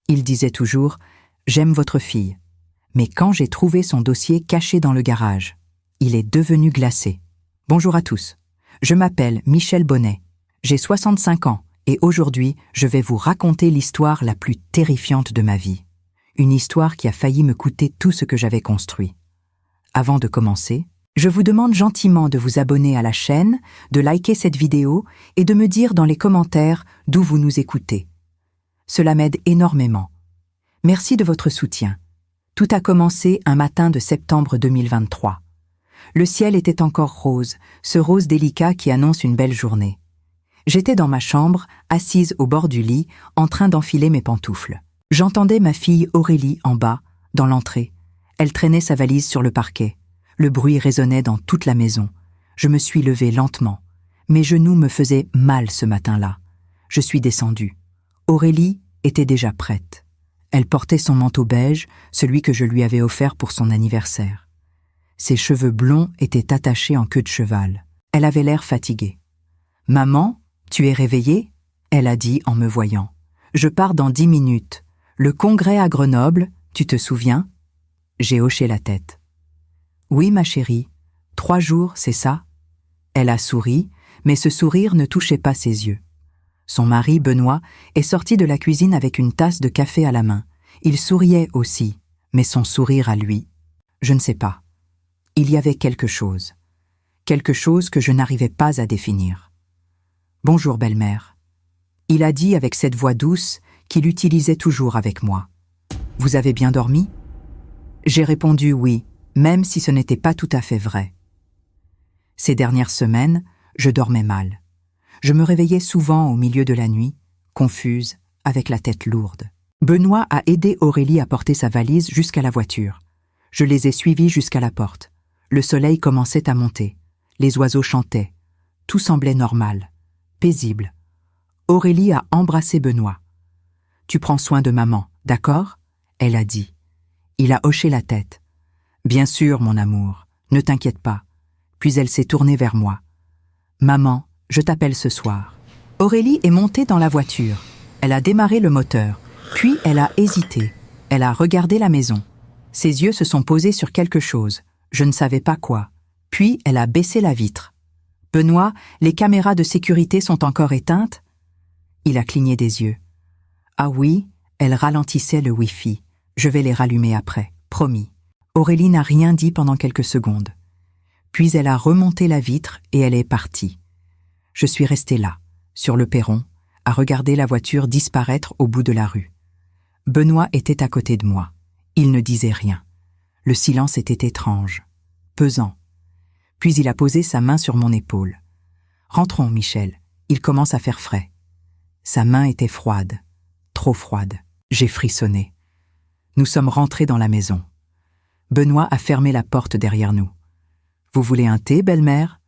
Il disait toujours « J'aime votre fille ». Mais quand j'ai trouvé son dossier caché dans le garage, il est devenu glacé. Bonjour à tous. Je m'appelle Michel Bonnet. J'ai 65 ans et aujourd'hui, je vais vous raconter l'histoire la plus terrifiante de ma vie. Une histoire qui a failli me coûter tout ce que j'avais construit. Avant de commencer, je vous demande gentiment de vous abonner à la chaîne, de liker cette vidéo et de me dire dans les commentaires d'où vous nous écoutez. Cela m'aide énormément. Merci de votre soutien. Tout a commencé un matin de septembre 2023. Le ciel était encore rose, ce rose délicat qui annonce une belle journée. J'étais dans ma chambre, assise au bord du lit, en train d'enfiler mes pantoufles. J'entendais ma fille Aurélie en bas, dans l'entrée. Elle traînait sa valise sur le parquet. Le bruit résonnait dans toute la maison. Je me suis levée lentement. Mes genoux me faisaient mal ce matin-là. Je suis descendue. Aurélie était déjà prête. Elle portait son manteau beige, celui que je lui avais offert pour son anniversaire. Ses cheveux blonds étaient attachés en queue de cheval. Elle avait l'air fatiguée. « Maman, tu es réveillée ?» elle a dit en me voyant. « Je pars dans 10 minutes. Le congrès à Grenoble, tu te souviens ?» J'ai hoché la tête. « Oui, ma chérie. 3 jours, c'est ça ?» Elle a souri, mais ce sourire ne touchait pas ses yeux. Son mari, Benoît, est sorti de la cuisine avec une tasse de café à la main. Il souriait aussi, mais son sourire à lui, je ne sais pas. Il y avait quelque chose que je n'arrivais pas à définir. « Bonjour, belle-mère. » Il a dit avec cette voix douce qu'il utilisait toujours avec moi. « Vous avez bien dormi ?» J'ai répondu oui, même si ce n'était pas tout à fait vrai. Ces dernières semaines, je dormais mal. Je me réveillais souvent au milieu de la nuit, confuse, avec la tête lourde. Benoît a aidé Aurélie à porter sa valise jusqu'à la voiture. Je les ai suivis jusqu'à la porte. Le soleil commençait à monter. Les oiseaux chantaient. Tout semblait normal, paisible. Aurélie a embrassé Benoît. « Tu prends soin de maman, d'accord ?» elle a dit. Il a hoché la tête. « Bien sûr, mon amour, ne t'inquiète pas. » Puis elle s'est tournée vers moi. « Maman, je t'appelle ce soir. » Aurélie est montée dans la voiture. Elle a démarré le moteur. Puis elle a hésité. Elle a regardé la maison. Ses yeux se sont posés sur quelque chose. Je ne savais pas quoi. Puis elle a baissé la vitre. « Benoît, les caméras de sécurité sont encore éteintes ?» Il a cligné des yeux. « Ah oui, elle ralentissait le Wi-Fi. Je vais les rallumer après, promis. » Aurélie n'a rien dit pendant quelques secondes. Puis elle a remonté la vitre et elle est partie. Je suis restée là, sur le perron, à regarder la voiture disparaître au bout de la rue. Benoît était à côté de moi. Il ne disait rien. Le silence était étrange, pesant. Puis il a posé sa main sur mon épaule. « Rentrons, Michel, il commence à faire frais. » Sa main était froide, trop froide. J'ai frissonné. Nous sommes rentrés dans la maison. Benoît a fermé la porte derrière nous. « Vous voulez un thé, belle-mère ?»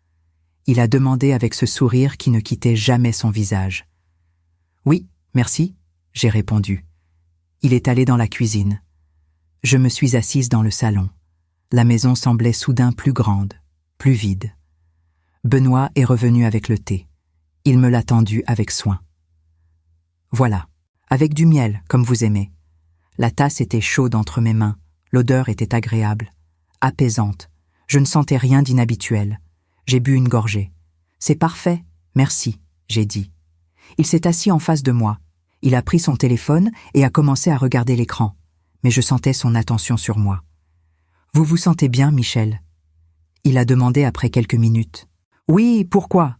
Il a demandé avec ce sourire qui ne quittait jamais son visage. « Oui, merci, » j'ai répondu. Il est allé dans la cuisine. Je me suis assise dans le salon. La maison semblait soudain plus grande, plus vide. Benoît est revenu avec le thé. Il me l'a tendu avec soin. Voilà, avec du miel, comme vous aimez. La tasse était chaude entre mes mains, l'odeur était agréable, apaisante. Je ne sentais rien d'inhabituel. J'ai bu une gorgée. « C'est parfait, merci », j'ai dit. Il s'est assis en face de moi. Il a pris son téléphone et a commencé à regarder l'écran. Mais je sentais son attention sur moi. « Vous vous sentez bien, Michel ?» Il a demandé après quelques minutes. « Oui, pourquoi ?»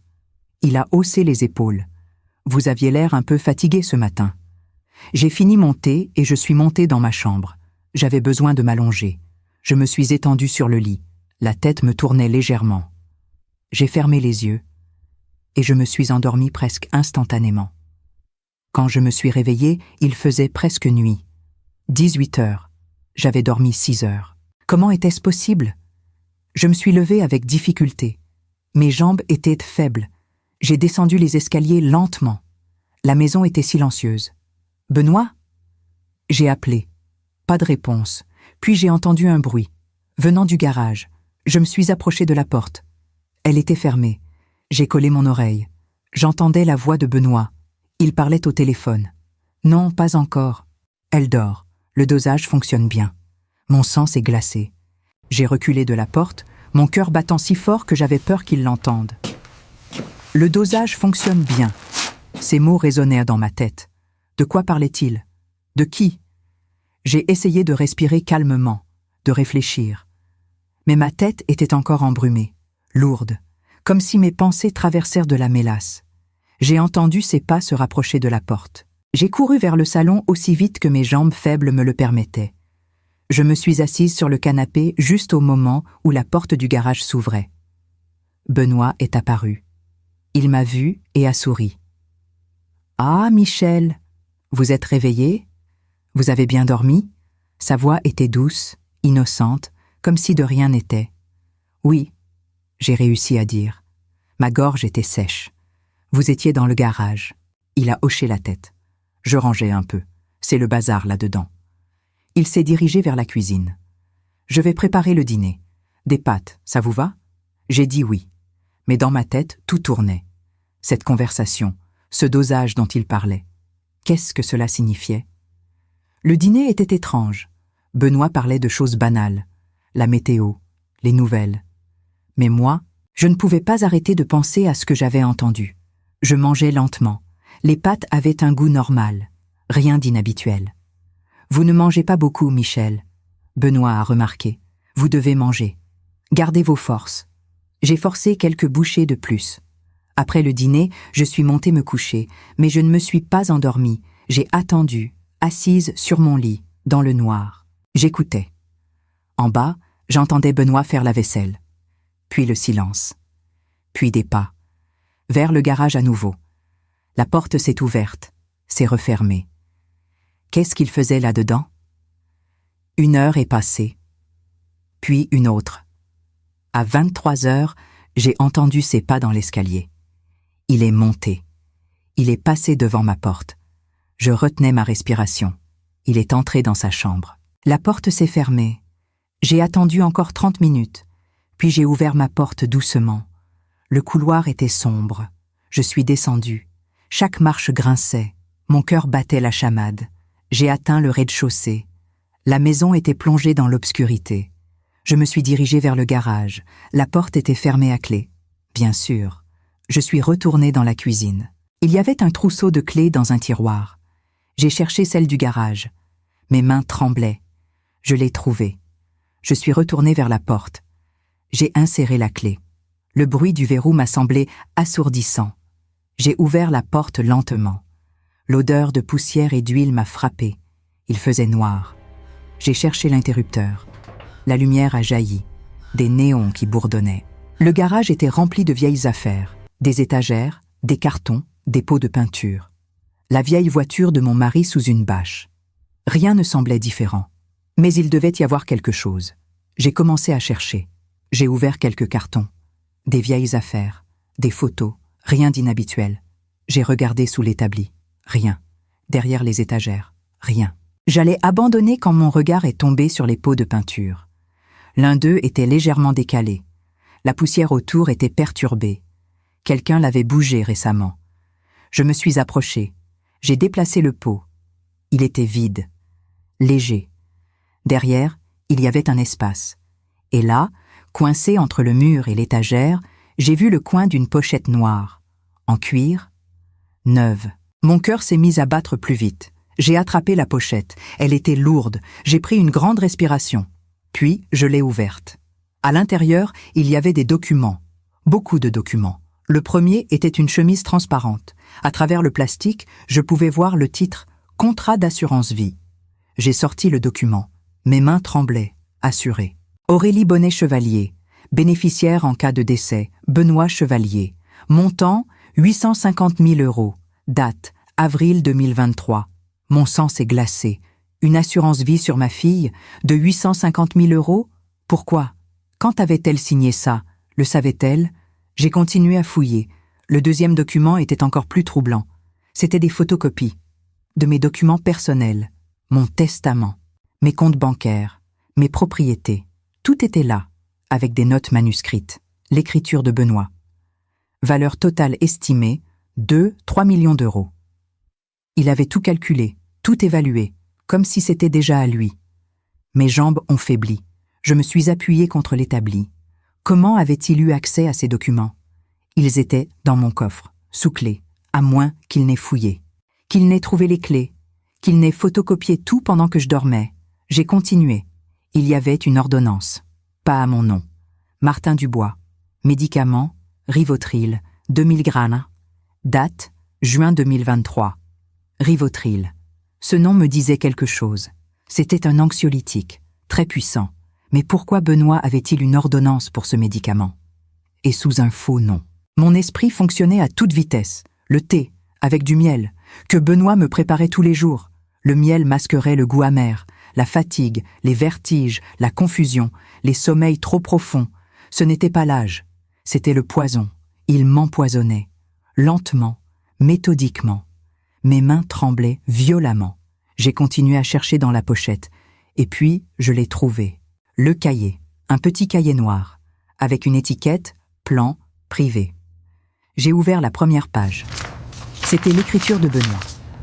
Il a haussé les épaules. « Vous aviez l'air un peu fatigué ce matin. » J'ai fini mon thé et je suis montée dans ma chambre. J'avais besoin de m'allonger. Je me suis étendue sur le lit. La tête me tournait légèrement. J'ai fermé les yeux et je me suis endormie presque instantanément. Quand je me suis réveillée, il faisait presque nuit. 18 heures. J'avais dormi 6 heures. Comment était-ce possible? Je me suis levée avec difficulté. Mes jambes étaient faibles. J'ai descendu les escaliers lentement. La maison était silencieuse. « Benoît ?» J'ai appelé. Pas de réponse. Puis j'ai entendu un bruit. Venant du garage. Je me suis approchée de la porte. Elle était fermée. J'ai collé mon oreille. J'entendais la voix de Benoît. Il parlait au téléphone. « Non, pas encore. » Elle dort. Le dosage fonctionne bien. Mon sang s'est glacé. J'ai reculé de la porte, mon cœur battant si fort que j'avais peur qu'il l'entende. Le dosage fonctionne bien. Ces mots résonnèrent dans ma tête. De quoi parlait-il? De qui? J'ai essayé de respirer calmement, de réfléchir. Mais ma tête était encore embrumée, lourde, comme si mes pensées traversèrent de la mélasse. J'ai entendu ses pas se rapprocher de la porte. J'ai couru vers le salon aussi vite que mes jambes faibles me le permettaient. Je me suis assise sur le canapé juste au moment où la porte du garage s'ouvrait. Benoît est apparu. Il m'a vue et a souri. « Ah, Michel, vous êtes réveillée? Vous avez bien dormi ?» Sa voix était douce, innocente, comme si de rien n'était. « Oui, » j'ai réussi à dire. Ma gorge était sèche. « Vous étiez dans le garage. » Il a hoché la tête. Je rangeais un peu. C'est le bazar là-dedans. Il s'est dirigé vers la cuisine. « Je vais préparer le dîner. Des pâtes, ça vous va ?» J'ai dit oui. Mais dans ma tête, tout tournait. Cette conversation, ce dosage dont il parlait. Qu'est-ce que cela signifiait? Le dîner était étrange. Benoît parlait de choses banales. La météo, les nouvelles. Mais moi, je ne pouvais pas arrêter de penser à ce que j'avais entendu. Je mangeais lentement. Les pâtes avaient un goût normal. Rien d'inhabituel. « Vous ne mangez pas beaucoup, Michel. » Benoît a remarqué. « Vous devez manger. Gardez vos forces. » J'ai forcé quelques bouchées de plus. Après le dîner, je suis montée me coucher, mais je ne me suis pas endormie. J'ai attendu, assise sur mon lit, dans le noir. J'écoutais. En bas, j'entendais Benoît faire la vaisselle. Puis le silence. Puis des pas. Vers le garage à nouveau. La porte s'est ouverte, s'est refermée. Qu'est-ce qu'il faisait là-dedans? 1 heure est passée. Puis une autre. À 23 heures, j'ai entendu ses pas dans l'escalier. Il est monté. Il est passé devant ma porte. Je retenais ma respiration. Il est entré dans sa chambre. La porte s'est fermée. J'ai attendu encore 30 minutes. Puis j'ai ouvert ma porte doucement. Le couloir était sombre. Je suis descendue. Chaque marche grinçait. Mon cœur battait la chamade. J'ai atteint le rez-de-chaussée. La maison était plongée dans l'obscurité. Je me suis dirigée vers le garage. La porte était fermée à clé. Bien sûr. Je suis retournée dans la cuisine. Il y avait un trousseau de clés dans un tiroir. J'ai cherché celle du garage. Mes mains tremblaient. Je l'ai trouvée. Je suis retournée vers la porte. J'ai inséré la clé. Le bruit du verrou m'a semblé assourdissant. J'ai ouvert la porte lentement. L'odeur de poussière et d'huile m'a frappée. Il faisait noir. J'ai cherché l'interrupteur. La lumière a jailli. Des néons qui bourdonnaient. Le garage était rempli de vieilles affaires. Des étagères, des cartons, des pots de peinture. La vieille voiture de mon mari sous une bâche. Rien ne semblait différent. Mais il devait y avoir quelque chose. J'ai commencé à chercher. J'ai ouvert quelques cartons. Des vieilles affaires, des photos, rien d'inhabituel. J'ai regardé sous l'établi. Rien. Derrière les étagères. Rien. J'allais abandonner quand mon regard est tombé sur les pots de peinture. L'un d'eux était légèrement décalé. La poussière autour était perturbée. Quelqu'un l'avait bougé récemment. Je me suis approchée. J'ai déplacé le pot. Il était vide. Léger. Derrière, il y avait un espace. Et là, coincé entre le mur et l'étagère, j'ai vu le coin d'une pochette noire. En cuir. Neuve. Mon cœur s'est mis à battre plus vite. J'ai attrapé la pochette. Elle était lourde. J'ai pris une grande respiration. Puis, je l'ai ouverte. À l'intérieur, il y avait des documents. Beaucoup de documents. Le premier était une chemise transparente. À travers le plastique, je pouvais voir le titre « Contrat d'assurance vie ». J'ai sorti le document. Mes mains tremblaient, assurées. Aurélie Bonnet-Chevalier, bénéficiaire en cas de décès, Benoît Chevalier. Montant, 850 000 €. Date, avril 2023. Mon sang s'est glacé. Une assurance vie sur ma fille, de 850 000 €? Pourquoi? Quand avait-elle signé ça? Le savait-elle? J'ai continué à fouiller. Le deuxième document était encore plus troublant. C'était des photocopies. De mes documents personnels. Mon testament. Mes comptes bancaires. Mes propriétés. Tout était là, avec des notes manuscrites. L'écriture de Benoît. Valeur totale estimée, 2-3 millions d'euros. Il avait tout calculé, tout évalué, comme si c'était déjà à lui. Mes jambes ont faibli. Je me suis appuyée contre l'établi. Comment avait-il eu accès à ces documents? Ils étaient dans mon coffre, sous clé, à moins qu'il n'ait fouillé. Qu'il n'ait trouvé les clés, qu'il n'ait photocopié tout pendant que je dormais. J'ai continué. Il y avait une ordonnance. Pas à mon nom. Martin Dubois. Médicament, Rivotril, 2000 grammes. Date, juin 2023. Rivotril. Ce nom me disait quelque chose. C'était un anxiolytique, très puissant. Mais pourquoi Benoît avait-il une ordonnance pour ce médicament? Et sous un faux nom. Mon esprit fonctionnait à toute vitesse. Le thé, avec du miel, que Benoît me préparait tous les jours. Le miel masquerait le goût amer, la fatigue, les vertiges, la confusion, les sommeils trop profonds. Ce n'était pas l'âge, c'était le poison. Il m'empoisonnait, lentement, méthodiquement. Mes mains tremblaient violemment. J'ai continué à chercher dans la pochette, et puis je l'ai trouvé. Le cahier, un petit cahier noir, avec une étiquette « Plan privé ». J'ai ouvert la première page. C'était l'écriture de Benoît,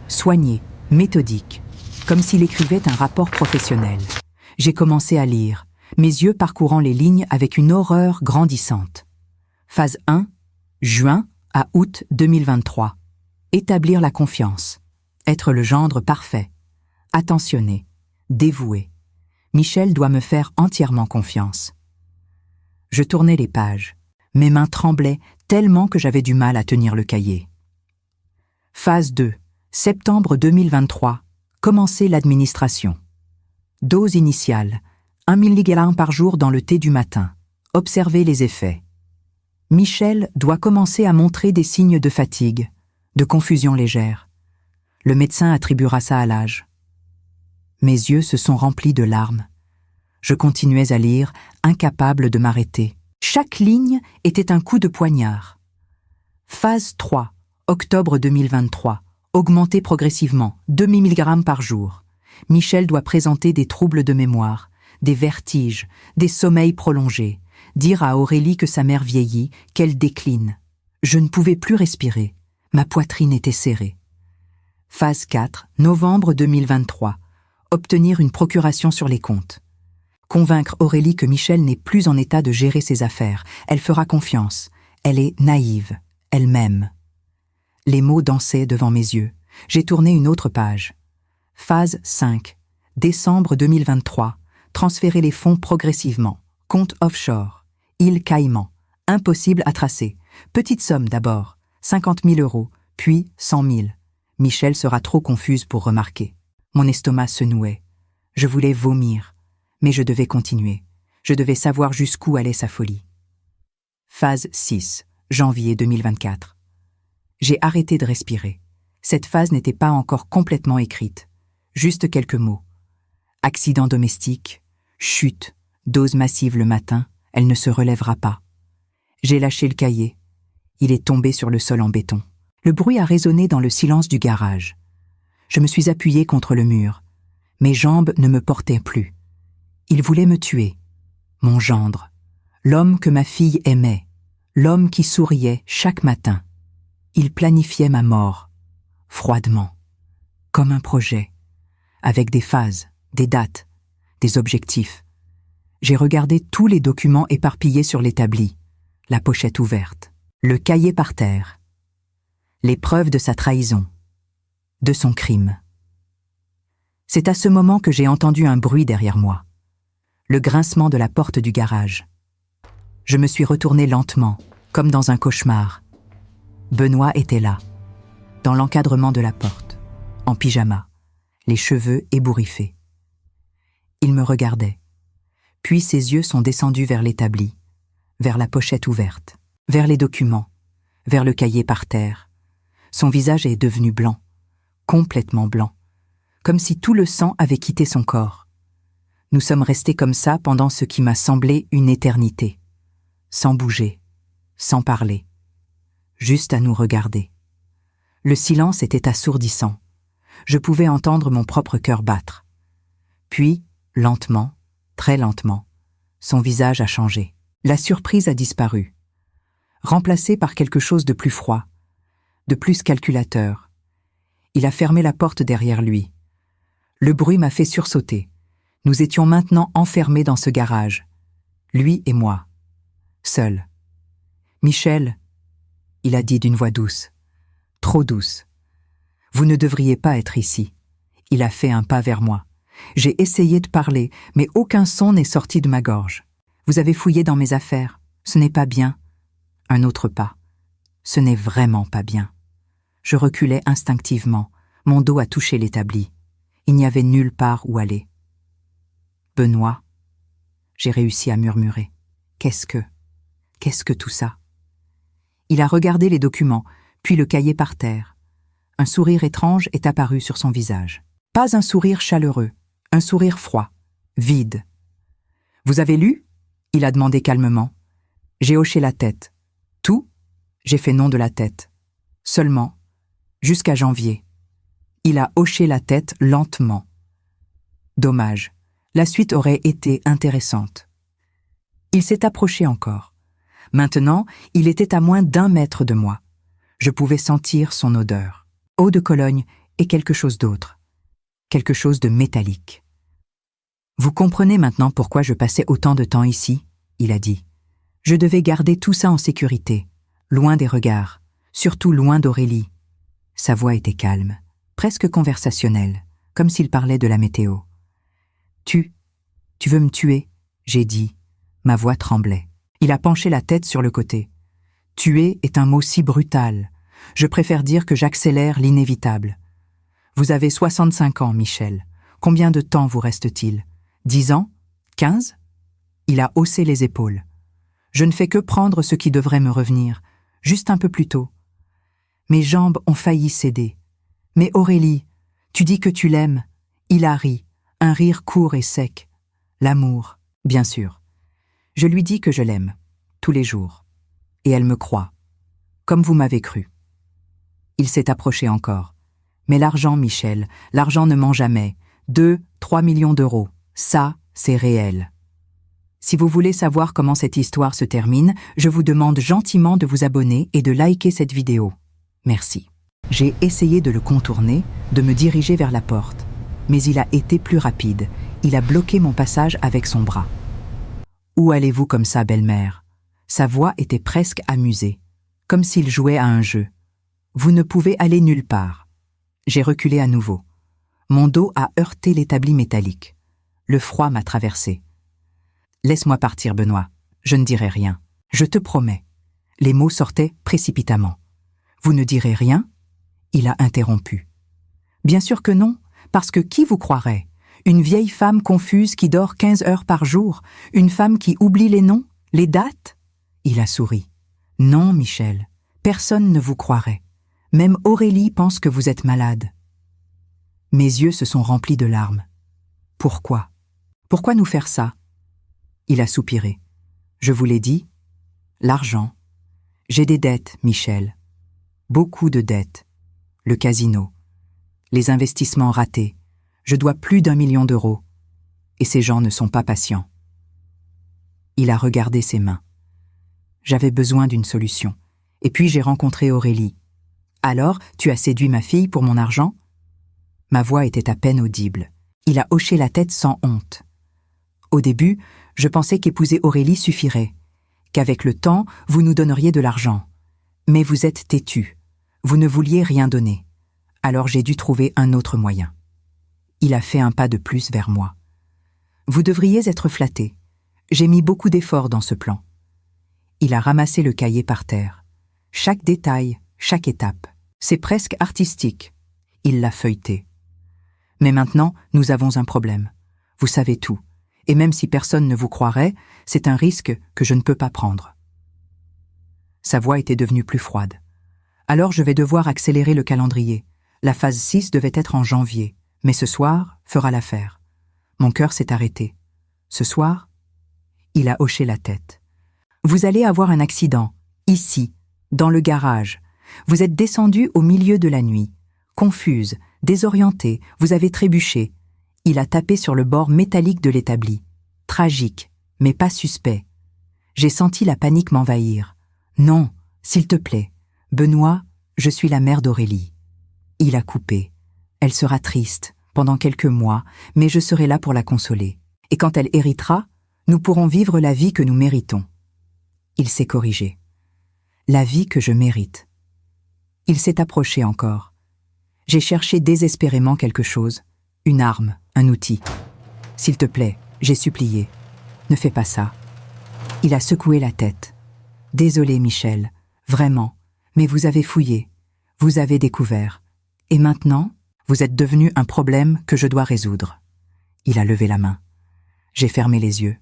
soignée, méthodique, comme s'il écrivait un rapport professionnel. J'ai commencé à lire, mes yeux parcourant les lignes avec une horreur grandissante. Phase 1, juin à août 2023. Établir la confiance. Être le gendre parfait. Attentionné. Dévoué. Michel doit me faire entièrement confiance. Je tournais les pages. Mes mains tremblaient tellement que j'avais du mal à tenir le cahier. Phase 2, septembre 2023. Commencer l'administration. Dose initiale, 1 mg par jour dans le thé du matin. Observer les effets. Michel doit commencer à montrer des signes de fatigue, de confusion légère. Le médecin attribuera ça à l'âge. Mes yeux se sont remplis de larmes. Je continuais à lire, incapable de m'arrêter. Chaque ligne était un coup de poignard. Phase 3, octobre 2023. Augmenter progressivement, 2 mg par jour. Michel doit présenter des troubles de mémoire, des vertiges, des sommeils prolongés, dire à Aurélie que sa mère vieillit, qu'elle décline. Je ne pouvais plus respirer. Ma poitrine était serrée. Phase 4, novembre 2023. Obtenir une procuration sur les comptes. Convaincre Aurélie que Michel n'est plus en état de gérer ses affaires. Elle fera confiance. Elle est naïve. Elle m'aime. Les mots dansaient devant mes yeux. J'ai tourné une autre page. Phase 5. Décembre 2023. Transférer les fonds progressivement. Compte offshore. Île Caïman. Impossible à tracer. Petite somme d'abord. 50 000 €, puis 100 000. Michel sera trop confuse pour remarquer. Mon estomac se nouait. Je voulais vomir. Mais je devais continuer. Je devais savoir jusqu'où allait sa folie. Phase 6. Janvier 2024. J'ai arrêté de respirer. Cette phase n'était pas encore complètement écrite. Juste quelques mots. Accident domestique, chute, dose massive le matin, elle ne se relèvera pas. J'ai lâché le cahier. Il est tombé sur le sol en béton. Le bruit a résonné dans le silence du garage. Je me suis appuyée contre le mur. Mes jambes ne me portaient plus. Il voulait me tuer. Mon gendre. L'homme que ma fille aimait. L'homme qui souriait chaque matin. Il planifiait ma mort. Froidement. Comme un projet. Avec des phases, des dates, des objectifs. J'ai regardé tous les documents éparpillés sur l'établi. La pochette ouverte. Le cahier par terre. Les preuves de sa trahison. De son crime. C'est à ce moment que j'ai entendu un bruit derrière moi. Le grincement de la porte du garage. Je me suis retournée lentement, comme dans un cauchemar. Benoît était là, dans l'encadrement de la porte, en pyjama, les cheveux ébouriffés. Il me regardait. Puis ses yeux sont descendus vers l'établi, vers la pochette ouverte, vers les documents, vers le cahier par terre. Son visage est devenu blanc, complètement blanc, comme si tout le sang avait quitté son corps. Nous sommes restés comme ça pendant ce qui m'a semblé une éternité, sans bouger, sans parler, juste à nous regarder. Le silence était assourdissant. Je pouvais entendre mon propre cœur battre. Puis, lentement, très lentement, son visage a changé. La surprise a disparu, remplacée par quelque chose de plus froid, de plus calculateur. Il a fermé la porte derrière lui. Le bruit m'a fait sursauter. Nous étions maintenant enfermés dans ce garage. Lui et moi. Seuls. « Michel, » il a dit d'une voix douce. Trop douce. « Vous ne devriez pas être ici. » Il a fait un pas vers moi. J'ai essayé de parler, mais aucun son n'est sorti de ma gorge. « Vous avez fouillé dans mes affaires. Ce n'est pas bien. » Un autre pas. « Ce n'est vraiment pas bien. » Je reculais instinctivement. Mon dos a touché l'établi. Il n'y avait nulle part où aller. « Benoît, » j'ai réussi à murmurer. « Qu'est-ce que tout ça ?» Il a regardé les documents, puis le cahier par terre. Un sourire étrange est apparu sur son visage. Pas un sourire chaleureux, un sourire froid, vide. « Vous avez lu ?» il a demandé calmement. J'ai hoché la tête. « Tout ?» J'ai fait non de la tête. « Seulement, jusqu'à janvier. » Il a hoché la tête lentement. Dommage, la suite aurait été intéressante. Il s'est approché encore. Maintenant, il était à moins d'1 mètre de moi. Je pouvais sentir son odeur. Eau de Cologne et quelque chose d'autre. Quelque chose de métallique. « Vous comprenez maintenant pourquoi je passais autant de temps ici ?» il a dit. Je devais garder tout ça en sécurité, loin des regards, surtout loin d'Aurélie. Sa voix était calme, presque conversationnelle, comme s'il parlait de la météo. « Tu veux me tuer ?» j'ai dit. Ma voix tremblait. Il a penché la tête sur le côté. « Tuer est un mot si brutal. Je préfère dire que j'accélère l'inévitable. Vous avez 65 ans, Michel. Combien de temps vous reste-t-il ? 10 ans ? 15 ? Il a haussé les épaules. Je ne fais que prendre ce qui devrait me revenir, juste un peu plus tôt. Mes jambes ont failli céder. Mais Aurélie, tu dis que tu l'aimes. Il a ri, un rire court et sec. L'amour, bien sûr. Je lui dis que je l'aime, tous les jours. Et elle me croit, comme vous m'avez cru. Il s'est approché encore. Mais l'argent, Michel, l'argent ne ment jamais. 2-3 millions d'euros, ça, c'est réel. Si vous voulez savoir comment cette histoire se termine, je vous demande gentiment de vous abonner et de liker cette vidéo. Merci. J'ai essayé de le contourner, de me diriger vers la porte. Mais il a été plus rapide. Il a bloqué mon passage avec son bras. « Où allez-vous comme ça, belle-mère » Sa voix était presque amusée, comme s'il jouait à un jeu. « Vous ne pouvez aller nulle part. » J'ai reculé à nouveau. Mon dos a heurté l'établi métallique. Le froid m'a traversé. « Laisse-moi partir, Benoît. Je ne dirai rien. Je te promets. » Les mots sortaient précipitamment. « Vous ne direz rien ?» Il a interrompu. « Bien sûr que non, parce que qui vous croirait ? Une vieille femme confuse qui dort 15 heures par jour, une femme qui oublie les noms, les dates ?» Il a souri. « Non, Michel, personne ne vous croirait. Même Aurélie pense que vous êtes malade. » Mes yeux se sont remplis de larmes. « Pourquoi ? Pourquoi nous faire ça ?» Il a soupiré. « Je vous l'ai dit, l'argent. J'ai des dettes, Michel. Beaucoup de dettes. Le casino. Les investissements ratés. Je dois plus d'1 million d'euros. Et ces gens ne sont pas patients. » Il a regardé ses mains. J'avais besoin d'une solution. Et puis j'ai rencontré Aurélie. « Alors, tu as séduit ma fille pour mon argent ?» Ma voix était à peine audible. Il a hoché la tête sans honte. « Au début, je pensais qu'épouser Aurélie suffirait, qu'avec le temps, vous nous donneriez de l'argent. Mais vous êtes têtu. Vous ne vouliez rien donner. Alors j'ai dû trouver un autre moyen. » Il a fait un pas de plus vers moi. « Vous devriez être flatté. J'ai mis beaucoup d'efforts dans ce plan. » Il a ramassé le cahier par terre. Chaque détail, chaque étape. C'est presque artistique. Il l'a feuilleté. « Mais maintenant, nous avons un problème. Vous savez tout. Et même si personne ne vous croirait, c'est un risque que je ne peux pas prendre. » Sa voix était devenue plus froide. « Alors je vais devoir accélérer le calendrier. La phase 6 devait être en janvier. Mais ce soir fera l'affaire. » Mon cœur s'est arrêté. « Ce soir ?» Il a hoché la tête. « Vous allez avoir un accident, ici, dans le garage. Vous êtes descendu au milieu de la nuit. Confuse, désorientée, vous avez trébuché. » Il a tapé sur le bord métallique de l'établi. Tragique, mais pas suspect. J'ai senti la panique m'envahir. « Non, s'il te plaît. Benoît, je suis la mère d'Aurélie. » Il a coupé. « Elle sera triste. pendant quelques mois, mais je serai là pour la consoler. Et quand elle héritera, nous pourrons vivre la vie que nous méritons. » Il s'est corrigé. « La vie que je mérite. » Il s'est approché encore. J'ai cherché désespérément quelque chose, une arme, un outil. « S'il te plaît, j'ai supplié. Ne fais pas ça. » Il a secoué la tête. « Désolé, Michel, vraiment, mais vous avez fouillé, vous avez découvert. Et maintenant, vous êtes devenu un problème que je dois résoudre. » Il a levé la main. J'ai fermé les yeux,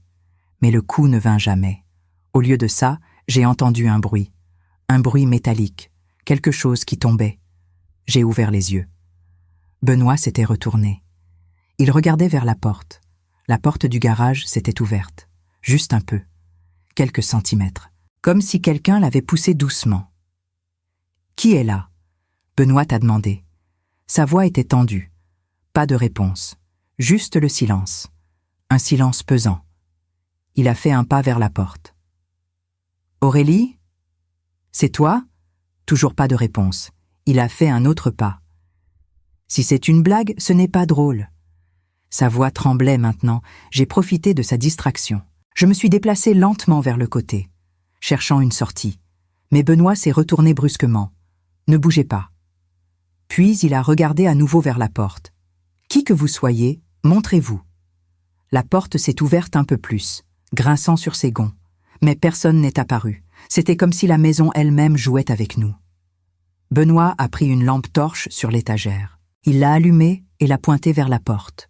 mais le coup ne vint jamais. Au lieu de ça, j'ai entendu un bruit métallique, quelque chose qui tombait. J'ai ouvert les yeux. Benoît s'était retourné. Il regardait vers la porte. La porte du garage s'était ouverte, juste un peu, quelques centimètres, comme si quelqu'un l'avait poussée doucement. « Qui est là ?» Benoît a demandé. Sa voix était tendue. Pas de réponse, juste le silence. Un silence pesant. Il a fait un pas vers la porte. « Aurélie ? C'est toi ?» Toujours pas de réponse. Il a fait un autre pas. « Si c'est une blague, ce n'est pas drôle. » Sa voix tremblait maintenant. J'ai profité de sa distraction. Je me suis déplacé lentement vers le côté, cherchant une sortie. Mais Benoît s'est retourné brusquement. « Ne bougez pas. » Puis il a regardé à nouveau vers la porte. « Qui que vous soyez, montrez-vous. » La porte s'est ouverte un peu plus, grinçant sur ses gonds. Mais personne n'est apparu. C'était comme si la maison elle-même jouait avec nous. Benoît a pris une lampe torche sur l'étagère. Il l'a allumée et l'a pointée vers la porte.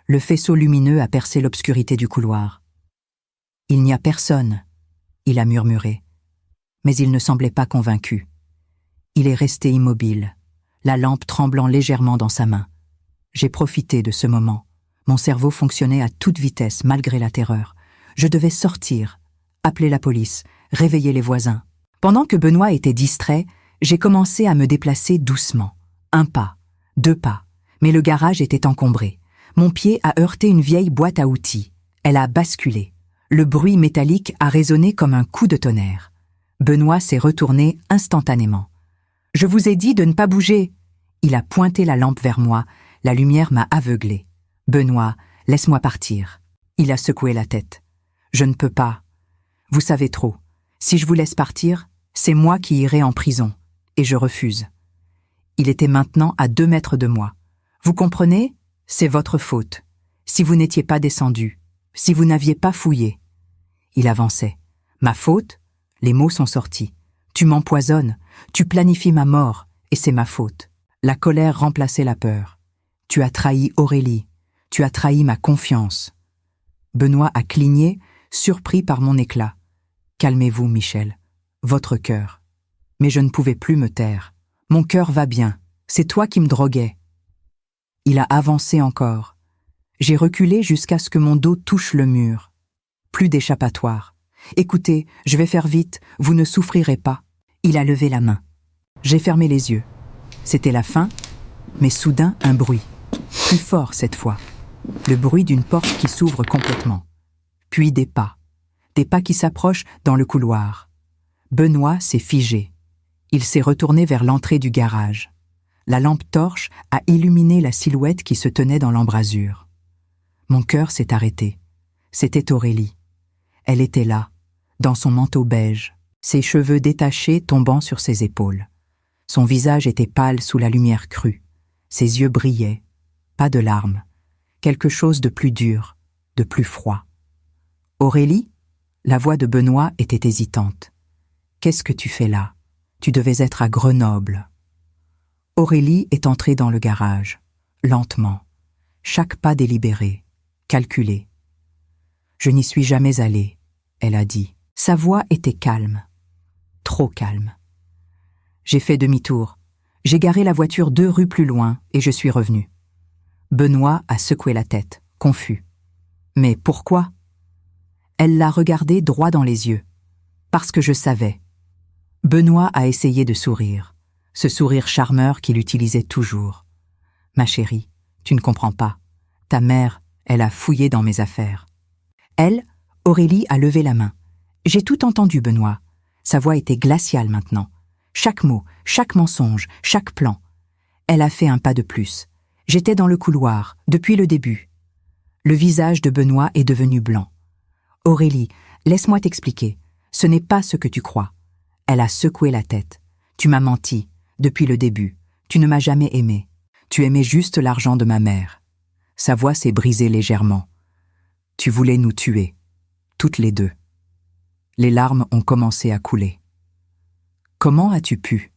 Le faisceau lumineux a percé l'obscurité du couloir. « Il n'y a personne, » il a murmuré. Mais il ne semblait pas convaincu. Il est resté immobile, la lampe tremblant légèrement dans sa main. J'ai profité de ce moment. Mon cerveau fonctionnait à toute vitesse malgré la terreur. Je devais sortir, appeler la police, réveiller les voisins. Pendant que Benoît était distrait, j'ai commencé à me déplacer doucement. Un pas, 2 pas, mais le garage était encombré. Mon pied a heurté une vieille boîte à outils. Elle a basculé. Le bruit métallique a résonné comme un coup de tonnerre. Benoît s'est retourné instantanément. « Je vous ai dit de ne pas bouger !» Il a pointé la lampe vers moi. La lumière m'a aveuglé. « Benoît, laisse-moi partir. » Il a secoué la tête. « Je ne peux pas. Vous savez trop. Si je vous laisse partir, c'est moi qui irai en prison. Et je refuse. » Il était maintenant à 2 mètres de moi. « Vous comprenez ? C'est votre faute. Si vous n'étiez pas descendu, si vous n'aviez pas fouillé. » Il avançait. « Ma faute ? » Les mots sont sortis. « Tu m'empoisonnes, tu planifies ma mort, et c'est ma faute. » La colère remplaçait la peur. « Tu as trahi Aurélie, tu as trahi ma confiance. » Benoît a cligné, surpris par mon éclat. « Calmez-vous, Michel. Votre cœur. » Mais je ne pouvais plus me taire. « Mon cœur va bien. C'est toi qui me droguais. » Il a avancé encore. J'ai reculé jusqu'à ce que mon dos touche le mur. Plus d'échappatoire. « Écoutez, je vais faire vite, vous ne souffrirez pas. » Il a levé la main. J'ai fermé les yeux. C'était la fin, mais soudain un bruit. Plus fort cette fois. Le bruit d'une porte qui s'ouvre complètement. Puis des pas qui s'approchent dans le couloir. Benoît s'est figé. Il s'est retourné vers l'entrée du garage. La lampe torche a illuminé la silhouette qui se tenait dans l'embrasure. Mon cœur s'est arrêté. C'était Aurélie. Elle était là, dans son manteau beige, ses cheveux détachés tombant sur ses épaules. Son visage était pâle sous la lumière crue. Ses yeux brillaient. Pas de larmes. Quelque chose de plus dur, de plus froid. « Aurélie ?» La voix de Benoît était hésitante. « Qu'est-ce que tu fais là ? Tu devais être à Grenoble. » Aurélie est entrée dans le garage, lentement, chaque pas délibéré, calculé. « Je n'y suis jamais allée », elle a dit. Sa voix était calme, trop calme. J'ai fait demi-tour. J'ai garé la voiture 2 rues plus loin et je suis revenue. Benoît a secoué la tête, confus. « Mais pourquoi ?» Elle l'a regardé droit dans les yeux. « Parce que je savais. » Benoît a essayé de sourire, ce sourire charmeur qu'il utilisait toujours. « Ma chérie, tu ne comprends pas. Ta mère, elle a fouillé dans mes affaires. » Elle, Aurélie, a levé la main. J'ai tout entendu, Benoît. Sa voix était glaciale maintenant. Chaque mot, chaque mensonge, chaque plan. Elle a fait un pas de plus. J'étais dans le couloir, depuis le début. Le visage de Benoît est devenu blanc. Aurélie, laisse-moi t'expliquer. Ce n'est pas ce que tu crois. Elle a secoué la tête. Tu m'as menti, depuis le début. Tu ne m'as jamais aimé. Tu aimais juste l'argent de ma mère. Sa voix s'est brisée légèrement. Tu voulais nous tuer, toutes les deux. Les larmes ont commencé à couler. Comment as-tu pu?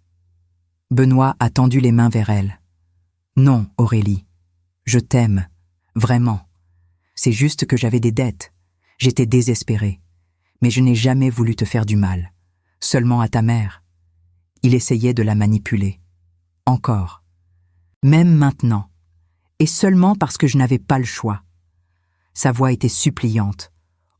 Benoît a tendu les mains vers elle. Non, Aurélie. Je t'aime. Vraiment. C'est juste que j'avais des dettes. J'étais désespérée. Mais je n'ai jamais voulu te faire du mal. Seulement à ta mère. Il essayait de la manipuler. Encore. Même maintenant. Et seulement parce que je n'avais pas le choix. Sa voix était suppliante.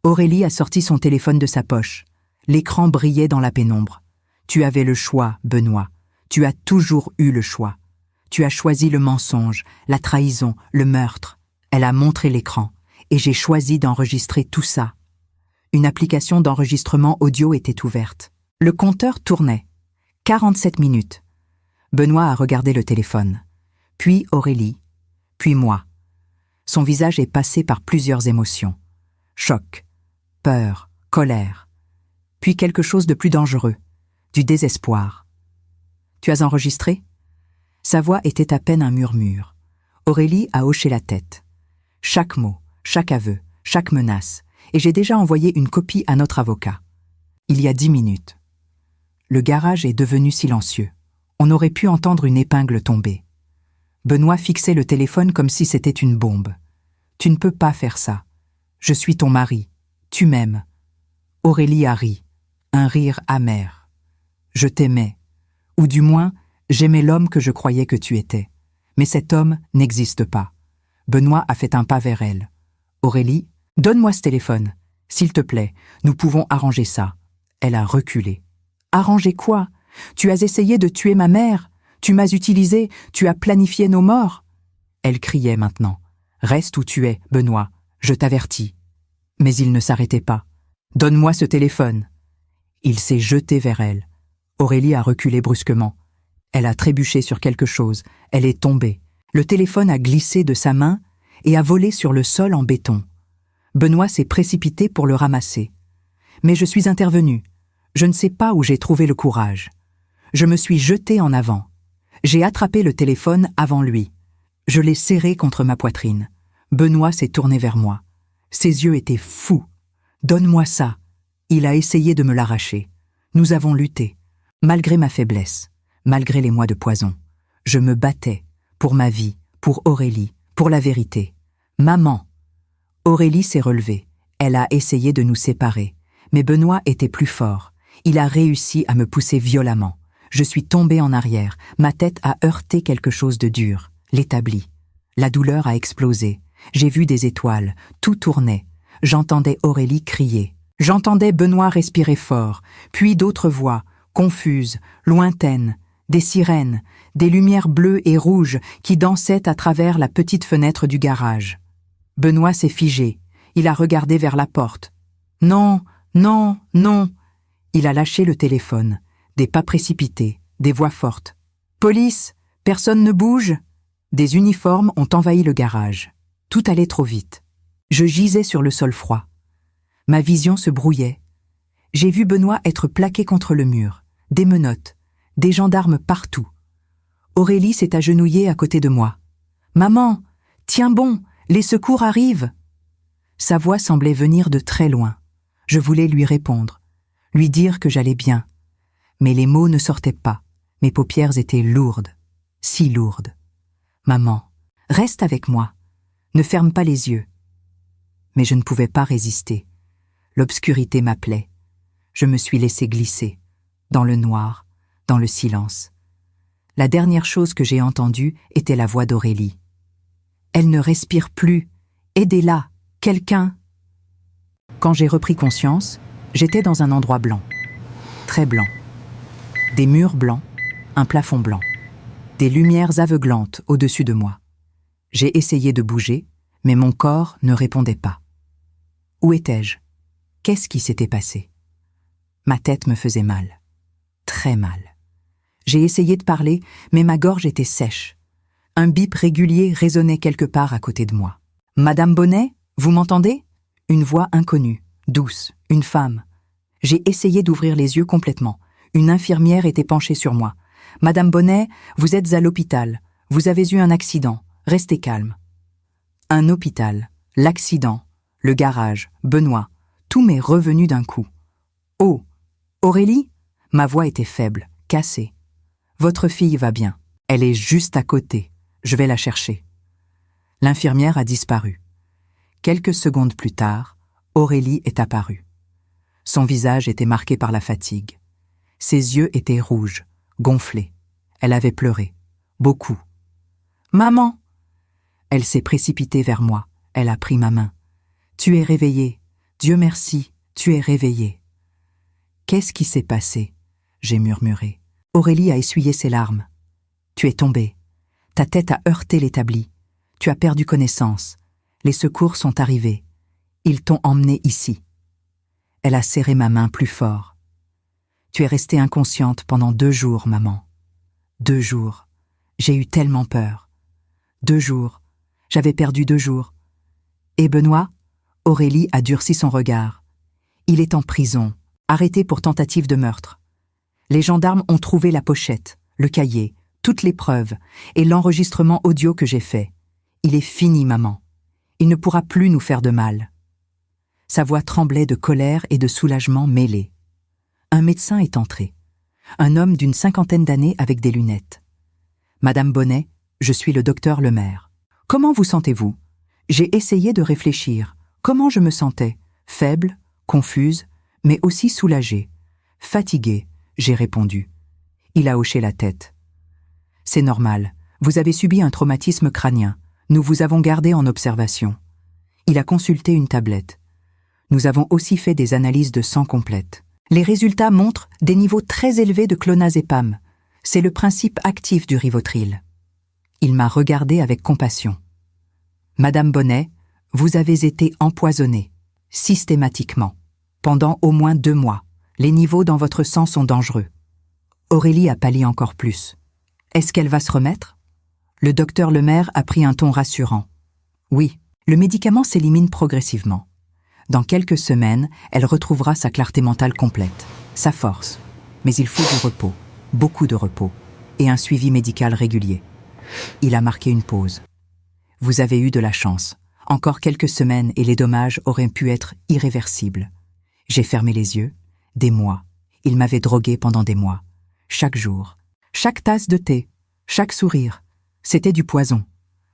Aurélie a sorti son téléphone de sa poche. L'écran brillait dans la pénombre. Tu avais le choix, Benoît. Tu as toujours eu le choix. Tu as choisi le mensonge, la trahison, le meurtre. Elle a montré l'écran, et j'ai choisi d'enregistrer tout ça. Une application d'enregistrement audio était ouverte. Le compteur tournait. 47 minutes. Benoît a regardé le téléphone. Puis Aurélie. Puis moi. Son visage est passé par plusieurs émotions. Choc, peur, colère. Puis quelque chose de plus dangereux. Du désespoir. Tu as enregistré? Sa voix était à peine un murmure. Aurélie a hoché la tête. Chaque mot, chaque aveu, chaque menace. Et j'ai déjà envoyé une copie à notre avocat. Il y a 10 minutes. Le garage est devenu silencieux. On aurait pu entendre une épingle tomber. Benoît fixait le téléphone comme si c'était une bombe. Tu ne peux pas faire ça. Je suis ton mari. Tu m'aimes. Aurélie a ri. Un rire amer. Je t'aimais. Ou du moins, j'aimais l'homme que je croyais que tu étais. Mais cet homme n'existe pas. Benoît a fait un pas vers elle. Aurélie, donne-moi ce téléphone. S'il te plaît, nous pouvons arranger ça. Elle a reculé. Arranger quoi? Tu as essayé de tuer ma mère. Tu m'as utilisé. Tu as planifié nos morts. Elle criait maintenant. Reste où tu es, Benoît. Je t'avertis. Mais il ne s'arrêtait pas. Donne-moi ce téléphone. Il s'est jeté vers elle. Aurélie a reculé brusquement. Elle a trébuché sur quelque chose. Elle est tombée. Le téléphone a glissé de sa main et a volé sur le sol en béton. Benoît s'est précipité pour le ramasser. Mais je suis intervenue. Je ne sais pas où j'ai trouvé le courage. Je me suis jetée en avant. J'ai attrapé le téléphone avant lui. Je l'ai serré contre ma poitrine. Benoît s'est tourné vers moi. Ses yeux étaient fous. « Donne-moi ça !» Il a essayé de me l'arracher. Nous avons lutté. Malgré ma faiblesse, malgré les mois de poison, je me battais pour ma vie, pour Aurélie, pour la vérité. Maman! Aurélie s'est relevée. Elle a essayé de nous séparer. Mais Benoît était plus fort. Il a réussi à me pousser violemment. Je suis tombée en arrière. Ma tête a heurté quelque chose de dur, l'établi. La douleur a explosé. J'ai vu des étoiles. Tout tournait. J'entendais Aurélie crier. J'entendais Benoît respirer fort. Puis d'autres voix, confuses, lointaines. Des sirènes, des lumières bleues et rouges qui dansaient à travers la petite fenêtre du garage. Benoît s'est figé. Il a regardé vers la porte. Non, non, non. Il a lâché le téléphone. Des pas précipités, des voix fortes. Police, personne ne bouge. Des uniformes ont envahi le garage. Tout allait trop vite. Je gisais sur le sol froid. Ma vision se brouillait. J'ai vu Benoît être plaqué contre le mur. Des menottes, des gendarmes partout. Aurélie s'est agenouillée à côté de moi. « Maman, tiens bon, les secours arrivent !» Sa voix semblait venir de très loin. Je voulais lui répondre, lui dire que j'allais bien. Mais les mots ne sortaient pas. Mes paupières étaient lourdes, si lourdes. « Maman, reste avec moi. Ne ferme pas les yeux. » Mais je ne pouvais pas résister. L'obscurité m'appelait. Je me suis laissée glisser, dans le noir, dans le silence. La dernière chose que j'ai entendue était la voix d'Aurélie. « Elle ne respire plus. Aidez-la, quelqu'un !» Quand j'ai repris conscience, j'étais dans un endroit blanc. Très blanc. Des murs blancs, un plafond blanc. Des lumières aveuglantes au-dessus de moi. J'ai essayé de bouger, mais mon corps ne répondait pas. Où étais-je? Qu'est-ce qui s'était passé? Ma tête me faisait mal. Très mal. J'ai essayé de parler, mais ma gorge était sèche. Un bip régulier résonnait quelque part à côté de moi. « Madame Bonnet, vous m'entendez ?» Une voix inconnue, douce, une femme. J'ai essayé d'ouvrir les yeux complètement. Une infirmière était penchée sur moi. « Madame Bonnet, vous êtes à l'hôpital. Vous avez eu un accident. Restez calme. » Un hôpital, l'accident, le garage, Benoît, tout m'est revenu d'un coup. « Oh, Aurélie ?» Ma voix était faible, cassée. « Votre fille va bien. Elle est juste à côté. Je vais la chercher. » L'infirmière a disparu. Quelques secondes plus tard, Aurélie est apparue. Son visage était marqué par la fatigue. Ses yeux étaient rouges, gonflés. Elle avait pleuré. Beaucoup. « Maman !» Elle s'est précipitée vers moi. Elle a pris ma main. « Tu es réveillée. Dieu merci, tu es réveillée. » « Qu'est-ce qui s'est passé ?» j'ai murmuré. Aurélie a essuyé ses larmes. « Tu es tombée. Ta tête a heurté l'établi. Tu as perdu connaissance. Les secours sont arrivés. Ils t'ont emmenée ici. » Elle a serré ma main plus fort. « Tu es restée inconsciente pendant 2 jours, maman. 2 jours. J'ai eu tellement peur. 2 jours. J'avais perdu 2 jours. Et Benoît ?» Aurélie a durci son regard. « Il est en prison, arrêté pour tentative de meurtre. Les gendarmes ont trouvé la pochette, le cahier, toutes les preuves et l'enregistrement audio que j'ai fait. Il est fini, maman. Il ne pourra plus nous faire de mal. » Sa voix tremblait de colère et de soulagement mêlés. Un médecin est entré. Un homme d'une 50aine d'années avec des lunettes. « Madame Bonnet, je suis le docteur Lemaire. Comment vous sentez-vous » J'ai essayé de réfléchir. Comment je me sentais ? Faible, confuse, mais aussi soulagée. Fatiguée, j'ai répondu. Il a hoché la tête. « C'est normal. Vous avez subi un traumatisme crânien. Nous vous avons gardé en observation. » Il a consulté une tablette. Nous avons aussi fait des analyses de sang complètes. Les résultats montrent des niveaux très élevés de clonazépam. C'est le principe actif du Rivotril. Il m'a regardé avec compassion. « Madame Bonnet, vous avez été empoisonnée, systématiquement, pendant au moins 2 mois. Les niveaux dans votre sang sont dangereux. » Aurélie a pâli encore plus. « Est-ce qu'elle va se remettre ?» Le docteur Lemaire a pris un ton rassurant. « Oui, le médicament s'élimine progressivement. Dans quelques semaines, elle retrouvera sa clarté mentale complète, sa force. Mais il faut du repos, beaucoup de repos, et un suivi médical régulier. » Il a marqué une pause. « Vous avez eu de la chance. Encore quelques semaines et les dommages auraient pu être irréversibles. » J'ai fermé les yeux. Des mois. Il m'avait drogué pendant des mois. Chaque jour. Chaque tasse de thé. Chaque sourire. C'était du poison.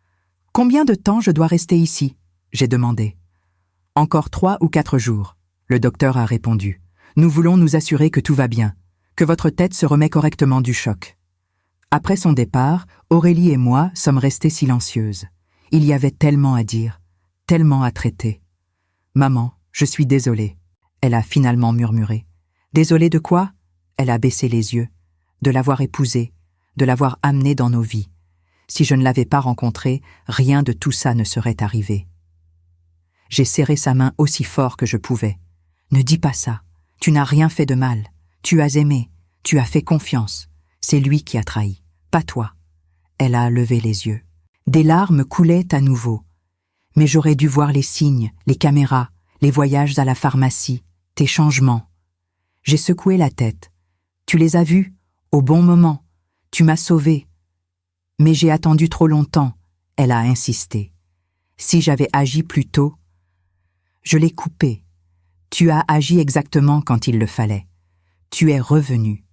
« Combien de temps je dois rester ici ?» j'ai demandé. « Encore 3 ou 4 jours. » Le docteur a répondu. « Nous voulons nous assurer que tout va bien, que votre tête se remet correctement du choc. » Après son départ, Aurélie et moi sommes restées silencieuses. Il y avait tellement à dire, tellement à traiter. « Maman, je suis désolée. » Elle a finalement murmuré. « Désolée de quoi ?» Elle a baissé les yeux. « De l'avoir épousée, de l'avoir amenée dans nos vies. Si je ne l'avais pas rencontrée, rien de tout ça ne serait arrivé. » J'ai serré sa main aussi fort que je pouvais. « Ne dis pas ça. Tu n'as rien fait de mal. Tu as aimé. Tu as fait confiance. C'est lui qui a trahi, pas toi. » Elle a levé les yeux. Des larmes coulaient à nouveau. « Mais j'aurais dû voir les signes, les caméras, les voyages à la pharmacie, tes changements. » J'ai secoué la tête. « Tu les as vus, au bon moment. Tu m'as sauvée. » « Mais j'ai attendu trop longtemps. » Elle a insisté. « Si j'avais agi plus tôt. » Je l'ai coupé. « Tu as agi exactement quand il le fallait. Tu es revenu.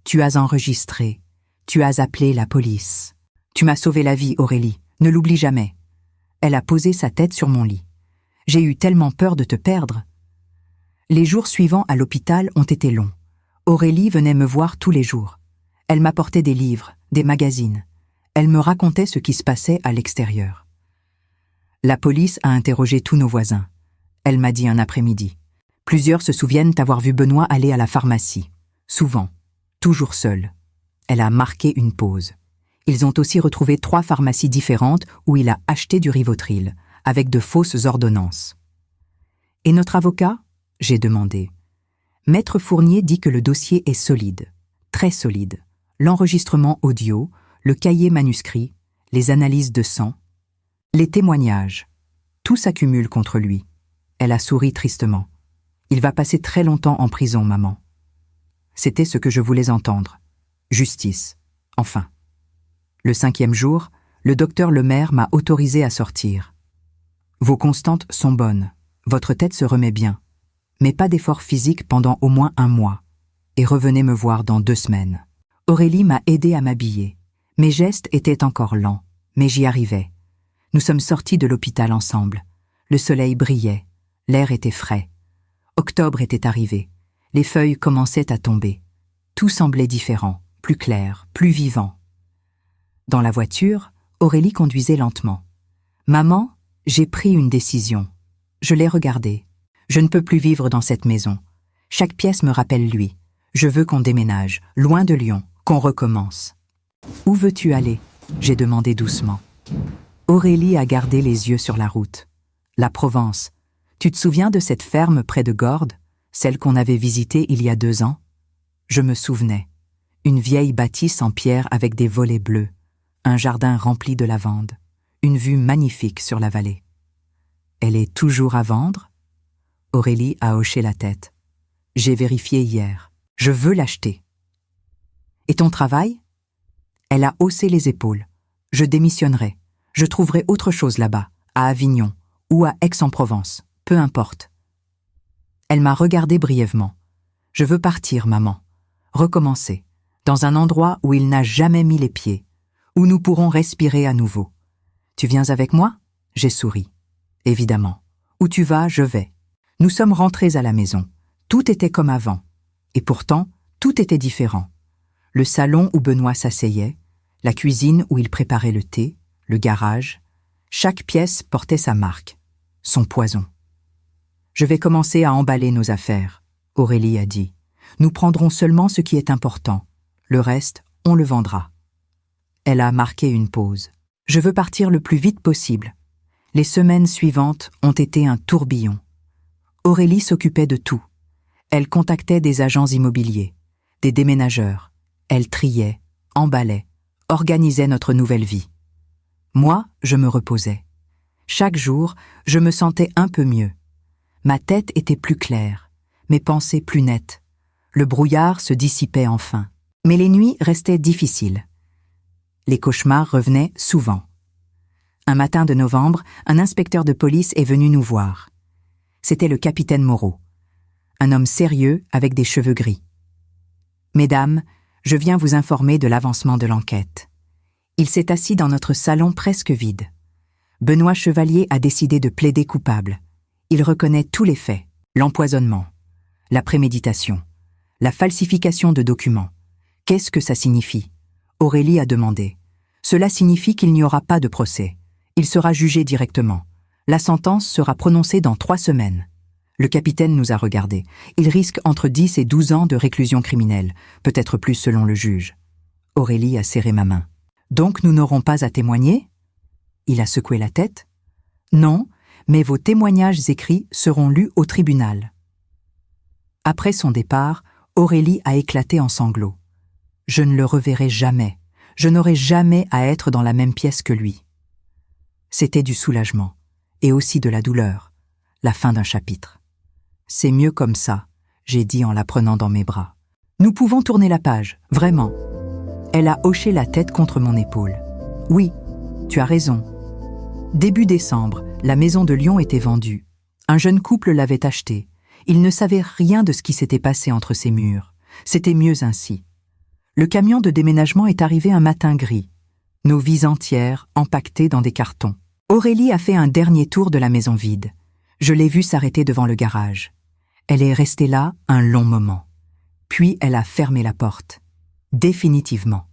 Tu as enregistré. Tu as appelé la police. Tu m'as sauvé la vie, Aurélie. Ne l'oublie jamais. » Elle a posé sa tête sur mon lit. « J'ai eu tellement peur de te perdre. » Les jours suivants à l'hôpital ont été longs. Aurélie venait me voir tous les jours. Elle m'apportait des livres, des magazines. Elle me racontait ce qui se passait à l'extérieur. La police a interrogé tous nos voisins. Elle m'a dit un après-midi. Plusieurs se souviennent avoir vu Benoît aller à la pharmacie. Souvent. Toujours seul. Elle a marqué une pause. Ils ont aussi retrouvé 3 pharmacies différentes où il a acheté du Rivotril, avec de fausses ordonnances. « Et notre avocat ?» j'ai demandé. Maître Fournier dit que le dossier est solide, très solide. L'enregistrement audio, le cahier manuscrit, les analyses de sang, les témoignages. Tout s'accumule contre lui. Elle a souri tristement. Il va passer très longtemps en prison, maman. C'était ce que je voulais entendre. Justice. Enfin. Le 5e jour, le docteur Lemaire m'a autorisé à sortir. Vos constantes sont bonnes. Votre tête se remet bien. Mais pas d'effort physique pendant au moins 1 mois. Et revenez me voir dans 2 semaines. Aurélie m'a aidé à m'habiller. Mes gestes étaient encore lents, mais j'y arrivais. Nous sommes sortis de l'hôpital ensemble. Le soleil brillait. L'air était frais. Octobre était arrivé. Les feuilles commençaient à tomber. Tout semblait différent, plus clair, plus vivant. Dans la voiture, Aurélie conduisait lentement. « Maman, j'ai pris une décision. » Je l'ai regardée. Je ne peux plus vivre dans cette maison. Chaque pièce me rappelle lui. Je veux qu'on déménage, loin de Lyon, qu'on recommence. « Où veux-tu aller ?» j'ai demandé doucement. Aurélie a gardé les yeux sur la route. « La Provence. Tu te souviens de cette ferme près de Gordes, celle qu'on avait visitée il y a 2 ans ?» Je me souvenais. Une vieille bâtisse en pierre avec des volets bleus, un jardin rempli de lavande, une vue magnifique sur la vallée. « Elle est toujours à vendre ?» Aurélie a hoché la tête. « J'ai vérifié hier. Je veux l'acheter. »« Et ton travail ?» Elle a haussé les épaules. « Je démissionnerai. Je trouverai autre chose là-bas, à Avignon ou à Aix-en-Provence, peu importe. » Elle m'a regardé brièvement. « Je veux partir, maman. Recommencer, dans un endroit où il n'a jamais mis les pieds, où nous pourrons respirer à nouveau. Tu viens avec moi ?» J'ai souri. « Évidemment. Où tu vas, je vais. » Nous sommes rentrés à la maison. Tout était comme avant. Et pourtant, tout était différent. Le salon où Benoît s'asseyait, la cuisine où il préparait le thé, le garage. Chaque pièce portait sa marque, son poison. « Je vais commencer à emballer nos affaires », Aurélie a dit. « Nous prendrons seulement ce qui est important. Le reste, on le vendra. » Elle a marqué une pause. « Je veux partir le plus vite possible. » Les semaines suivantes ont été un tourbillon. Aurélie s'occupait de tout. Elle contactait des agents immobiliers, des déménageurs. Elle triait, emballait, organisait notre nouvelle vie. Moi, je me reposais. Chaque jour, je me sentais un peu mieux. Ma tête était plus claire, mes pensées plus nettes. Le brouillard se dissipait enfin. Mais les nuits restaient difficiles. Les cauchemars revenaient souvent. Un matin de novembre, un inspecteur de police est venu nous voir. C'était le capitaine Moreau, un homme sérieux avec des cheveux gris. « Mesdames, je viens vous informer de l'avancement de l'enquête. » Il s'est assis dans notre salon presque vide. Benoît Chevalier a décidé de plaider coupable. Il reconnaît tous les faits, l'empoisonnement, la préméditation, la falsification de documents. Qu'est-ce que ça signifie ? Aurélie a demandé. Cela signifie qu'il n'y aura pas de procès. Il sera jugé directement. La sentence sera prononcée dans 3 semaines. Le capitaine nous a regardés. Il risque entre 10 et 12 ans de réclusion criminelle, peut-être plus selon le juge. Aurélie a serré ma main. Donc nous n'aurons pas à témoigner ? Il a secoué la tête. Non, mais vos témoignages écrits seront lus au tribunal. Après son départ, Aurélie a éclaté en sanglots. Je ne le reverrai jamais. Je n'aurai jamais à être dans la même pièce que lui. C'était du soulagement, et aussi de la douleur, la fin d'un chapitre. C'est mieux comme ça, j'ai dit en la prenant dans mes bras. Nous pouvons tourner la page, vraiment. Elle a hoché la tête contre mon épaule. Oui, tu as raison. Début décembre, la maison de Lyon était vendue. Un jeune couple l'avait achetée. Il ne savait rien de ce qui s'était passé entre ces murs. C'était mieux ainsi. Le camion de déménagement est arrivé un matin gris. Nos vies entières empaquetées dans des cartons. Aurélie a fait un dernier tour de la maison vide. Je l'ai vue s'arrêter devant le garage. Elle est restée là un long moment. Puis elle a fermé la porte. Définitivement.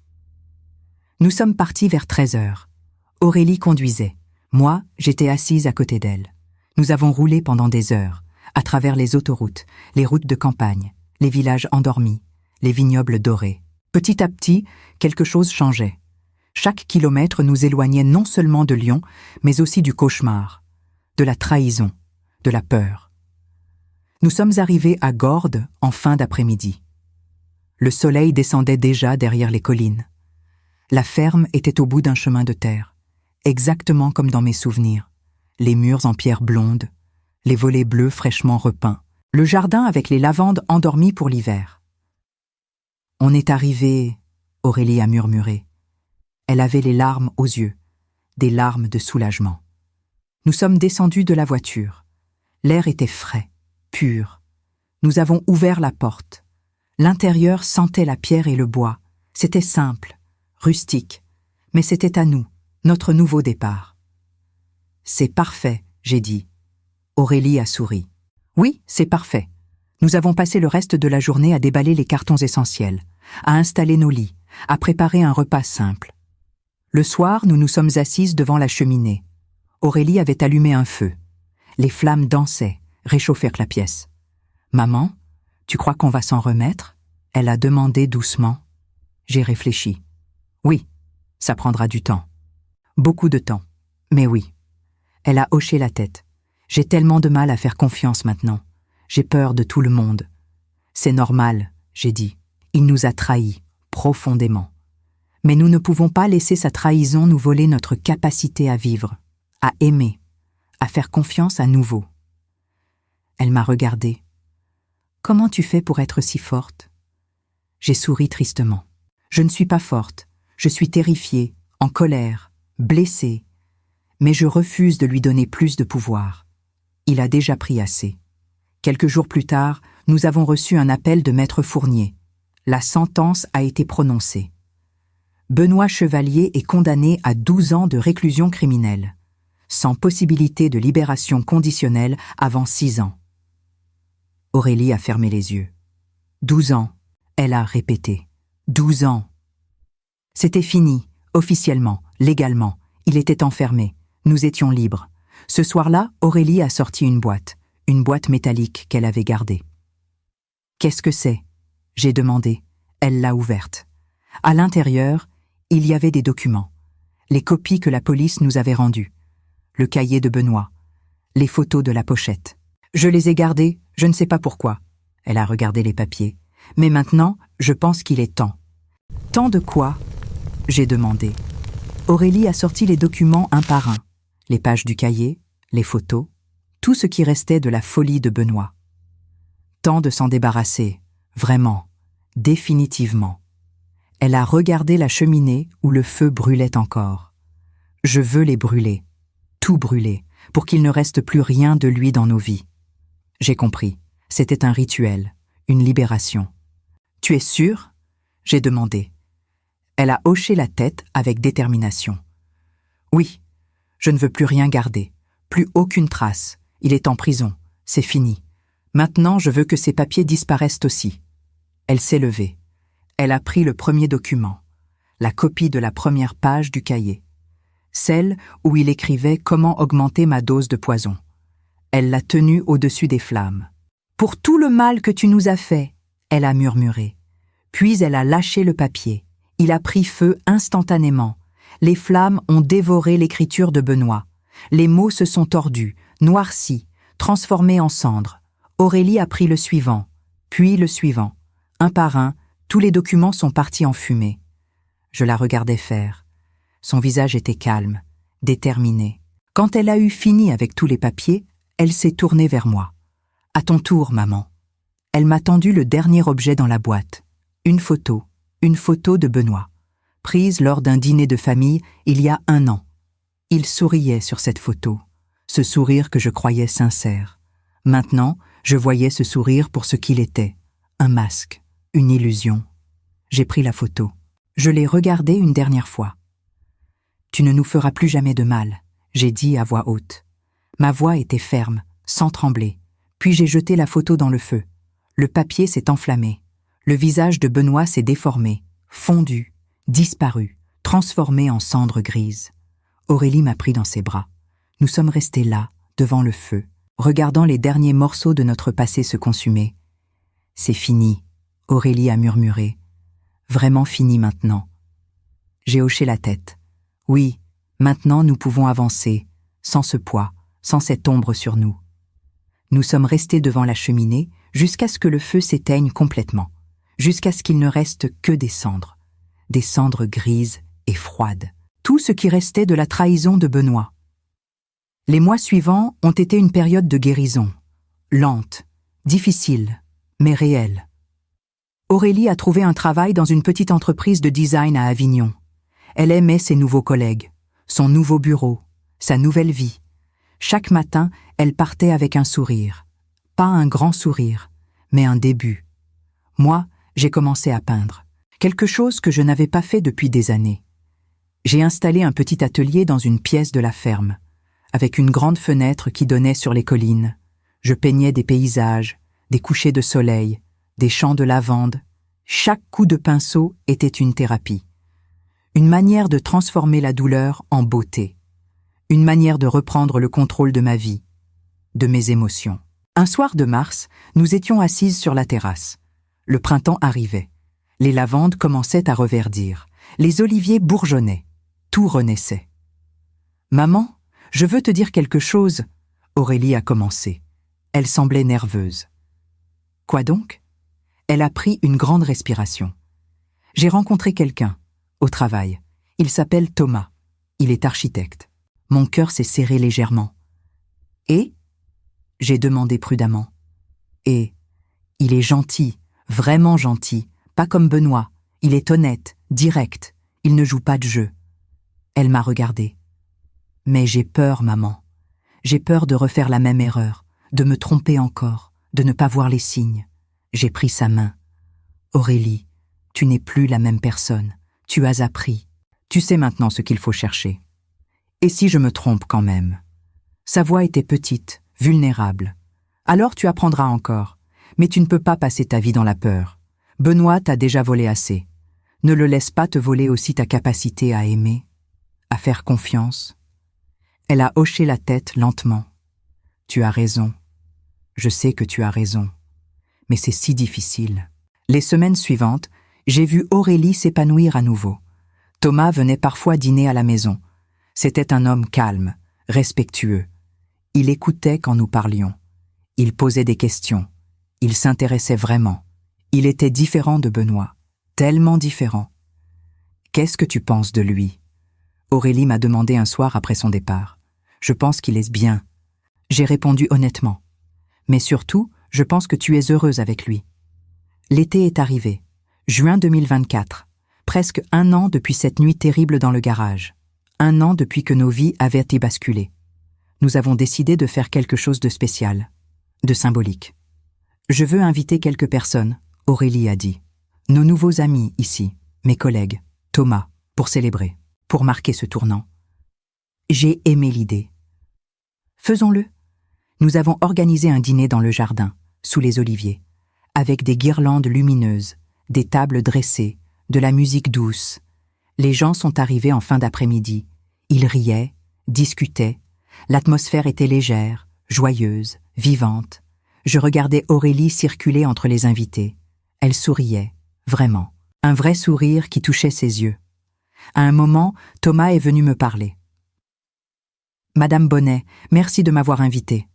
Nous sommes partis vers 13h. Aurélie conduisait. Moi, j'étais assise à côté d'elle. Nous avons roulé pendant des heures, à travers les autoroutes, les routes de campagne, les villages endormis, les vignobles dorés. Petit à petit, quelque chose changeait. Chaque kilomètre nous éloignait non seulement de Lyon, mais aussi du cauchemar, de la trahison, de la peur. Nous sommes arrivés à Gordes en fin d'après-midi. Le soleil descendait déjà derrière les collines. La ferme était au bout d'un chemin de terre, exactement comme dans mes souvenirs. Les murs en pierre blonde, les volets bleus fraîchement repeints, le jardin avec les lavandes endormies pour l'hiver. On est arrivé, Aurélie a murmuré. Elle avait les larmes aux yeux, des larmes de soulagement. Nous sommes descendus de la voiture. L'air était frais, pur. Nous avons ouvert la porte. L'intérieur sentait la pierre et le bois. C'était simple, rustique, mais c'était à nous, notre nouveau départ. « C'est parfait », j'ai dit. Aurélie a souri. « Oui, c'est parfait. Nous avons passé le reste de la journée à déballer les cartons essentiels, à installer nos lits, à préparer un repas simple. Le soir, nous nous sommes assises devant la cheminée. Aurélie avait allumé un feu. Les flammes dansaient, réchauffèrent la pièce. « Maman, tu crois qu'on va s'en remettre ?» Elle a demandé doucement. J'ai réfléchi. « Oui, ça prendra du temps. Beaucoup de temps, mais oui. » Elle a hoché la tête. « J'ai tellement de mal à faire confiance maintenant. J'ai peur de tout le monde. »« C'est normal, » j'ai dit. « Il nous a trahis, profondément. Mais nous ne pouvons pas laisser sa trahison nous voler notre capacité à vivre, à aimer, à faire confiance à nouveau. » Elle m'a regardée. « Comment tu fais pour être si forte ?» J'ai souri tristement. « Je ne suis pas forte. Je suis terrifiée, en colère, blessée. Mais je refuse de lui donner plus de pouvoir. Il a déjà pris assez. » Quelques jours plus tard, nous avons reçu un appel de Maître Fournier. La sentence a été prononcée. Benoît Chevalier est condamné à 12 ans de réclusion criminelle, sans possibilité de libération conditionnelle avant 6 ans. Aurélie a fermé les yeux. 12 ans, elle a répété. 12 ans. C'était fini, officiellement, légalement. Il était enfermé. Nous étions libres. Ce soir-là, Aurélie a sorti une boîte métallique qu'elle avait gardée. « Qu'est-ce que c'est ?» j'ai demandé. Elle l'a ouverte. À l'intérieur, il y avait des documents, les copies que la police nous avait rendues, le cahier de Benoît, les photos de la pochette. Je les ai gardées, je ne sais pas pourquoi. Elle a regardé les papiers. Mais maintenant, je pense qu'il est temps. Temps de quoi ? J'ai demandé. Aurélie a sorti les documents un par un, les pages du cahier, les photos, tout ce qui restait de la folie de Benoît. Temps de s'en débarrasser, vraiment, définitivement. Elle a regardé la cheminée où le feu brûlait encore. Je veux les brûler, tout brûler, pour qu'il ne reste plus rien de lui dans nos vies. J'ai compris, c'était un rituel, une libération. « Tu es sûre ?» j'ai demandé. Elle a hoché la tête avec détermination. « Oui, je ne veux plus rien garder, plus aucune trace. Il est en prison, c'est fini. Maintenant, je veux que ces papiers disparaissent aussi. » Elle s'est levée. Elle a pris le premier document, la copie de la première page du cahier, celle où il écrivait comment augmenter ma dose de poison. Elle l'a tenue au-dessus des flammes. « Pour tout le mal que tu nous as fait !» elle a murmuré. Puis elle a lâché le papier. Il a pris feu instantanément. Les flammes ont dévoré l'écriture de Benoît. Les mots se sont tordus, noircis, transformés en cendres. Aurélie a pris le suivant, puis le suivant. Un par un, tous les documents sont partis en fumée. Je la regardais faire. Son visage était calme, déterminé. Quand elle a eu fini avec tous les papiers, elle s'est tournée vers moi. « À ton tour, maman. » Elle m'a tendu le dernier objet dans la boîte. Une photo de Benoît, prise lors d'un dîner de famille il y a 1 an. Il souriait sur cette photo, ce sourire que je croyais sincère. Maintenant, je voyais ce sourire pour ce qu'il était, un masque, une illusion. J'ai pris la photo. Je l'ai regardée une dernière fois. « Tu ne nous feras plus jamais de mal », j'ai dit à voix haute. Ma voix était ferme, sans trembler. Puis j'ai jeté la photo dans le feu. Le papier s'est enflammé. Le visage de Benoît s'est déformé, fondu, disparu, transformé en cendres grises. Aurélie m'a pris dans ses bras. Nous sommes restés là, devant le feu, regardant les derniers morceaux de notre passé se consumer. « C'est fini », Aurélie a murmuré. « Vraiment fini maintenant. » J'ai hoché la tête. Oui, maintenant nous pouvons avancer, sans ce poids, sans cette ombre sur nous. Nous sommes restés devant la cheminée jusqu'à ce que le feu s'éteigne complètement, jusqu'à ce qu'il ne reste que des cendres grises et froide. Tout ce qui restait de la trahison de Benoît. Les mois suivants ont été une période de guérison, lente, difficile, mais réelle. Aurélie a trouvé un travail dans une petite entreprise de design à Avignon. Elle aimait ses nouveaux collègues, son nouveau bureau, sa nouvelle vie. Chaque matin, elle partait avec un sourire. Pas un grand sourire, mais un début. Moi, j'ai commencé à peindre. Quelque chose que je n'avais pas fait depuis des années. J'ai installé un petit atelier dans une pièce de la ferme, avec une grande fenêtre qui donnait sur les collines. Je peignais des paysages, des couchers de soleil, des champs de lavande. Chaque coup de pinceau était une thérapie. Une manière de transformer la douleur en beauté. Une manière de reprendre le contrôle de ma vie, de mes émotions. Un soir de mars, nous étions assises sur la terrasse. Le printemps arrivait. Les lavandes commençaient à reverdir. Les oliviers bourgeonnaient. Tout renaissait. « Maman, je veux te dire quelque chose. » Aurélie a commencé. Elle semblait nerveuse. « Quoi donc ?» Elle a pris une grande respiration. « J'ai rencontré quelqu'un, au travail. Il s'appelle Thomas. Il est architecte. » Mon cœur s'est serré légèrement. « Et ?» J'ai demandé prudemment. « Et il est gentil, vraiment gentil, pas comme Benoît. Il est honnête, direct, il ne joue pas de jeu. » Elle m'a regardée. « Mais j'ai peur, maman. J'ai peur de refaire la même erreur, de me tromper encore, de ne pas voir les signes. » J'ai pris sa main. « Aurélie, tu n'es plus la même personne. Tu as appris. Tu sais maintenant ce qu'il faut chercher. Et si je me trompe quand même ?» Sa voix était petite, vulnérable. « Alors tu apprendras encore. Mais tu ne peux pas passer ta vie dans la peur. Benoît t'a déjà volé assez. Ne le laisse pas te voler aussi ta capacité à aimer, à faire confiance. » Elle a hoché la tête lentement. « Tu as raison. Je sais que tu as raison. Mais c'est si difficile. » Les semaines suivantes, j'ai vu Aurélie s'épanouir à nouveau. Thomas venait parfois dîner à la maison. C'était un homme calme, respectueux. Il écoutait quand nous parlions. Il posait des questions. Il s'intéressait vraiment. Il était différent de Benoît. Tellement différent. « Qu'est-ce que tu penses de lui ?» Aurélie m'a demandé un soir après son départ. « Je pense qu'il est bien. » J'ai répondu honnêtement. « Mais surtout, je pense que tu es heureuse avec lui. » L'été est arrivé. Juin 2024. Presque 1 an depuis cette nuit terrible dans le garage. 1 an depuis que nos vies avaient été basculées. Nous avons décidé de faire quelque chose de spécial, de symbolique. « Je veux inviter quelques personnes », Aurélie a dit. « Nos nouveaux amis ici, mes collègues, Thomas, pour célébrer, pour marquer ce tournant. » J'ai aimé l'idée. « Faisons-le. » Nous avons organisé un dîner dans le jardin, sous les oliviers, avec des guirlandes lumineuses, des tables dressées, de la musique douce. Les gens sont arrivés en fin d'après-midi. Ils riaient, discutaient. L'atmosphère était légère, joyeuse, vivante. Je regardais Aurélie circuler entre les invités. Elle souriait, vraiment. Un vrai sourire qui touchait ses yeux. À un moment, Thomas est venu me parler. « Madame Bonnet, merci de m'avoir invité. »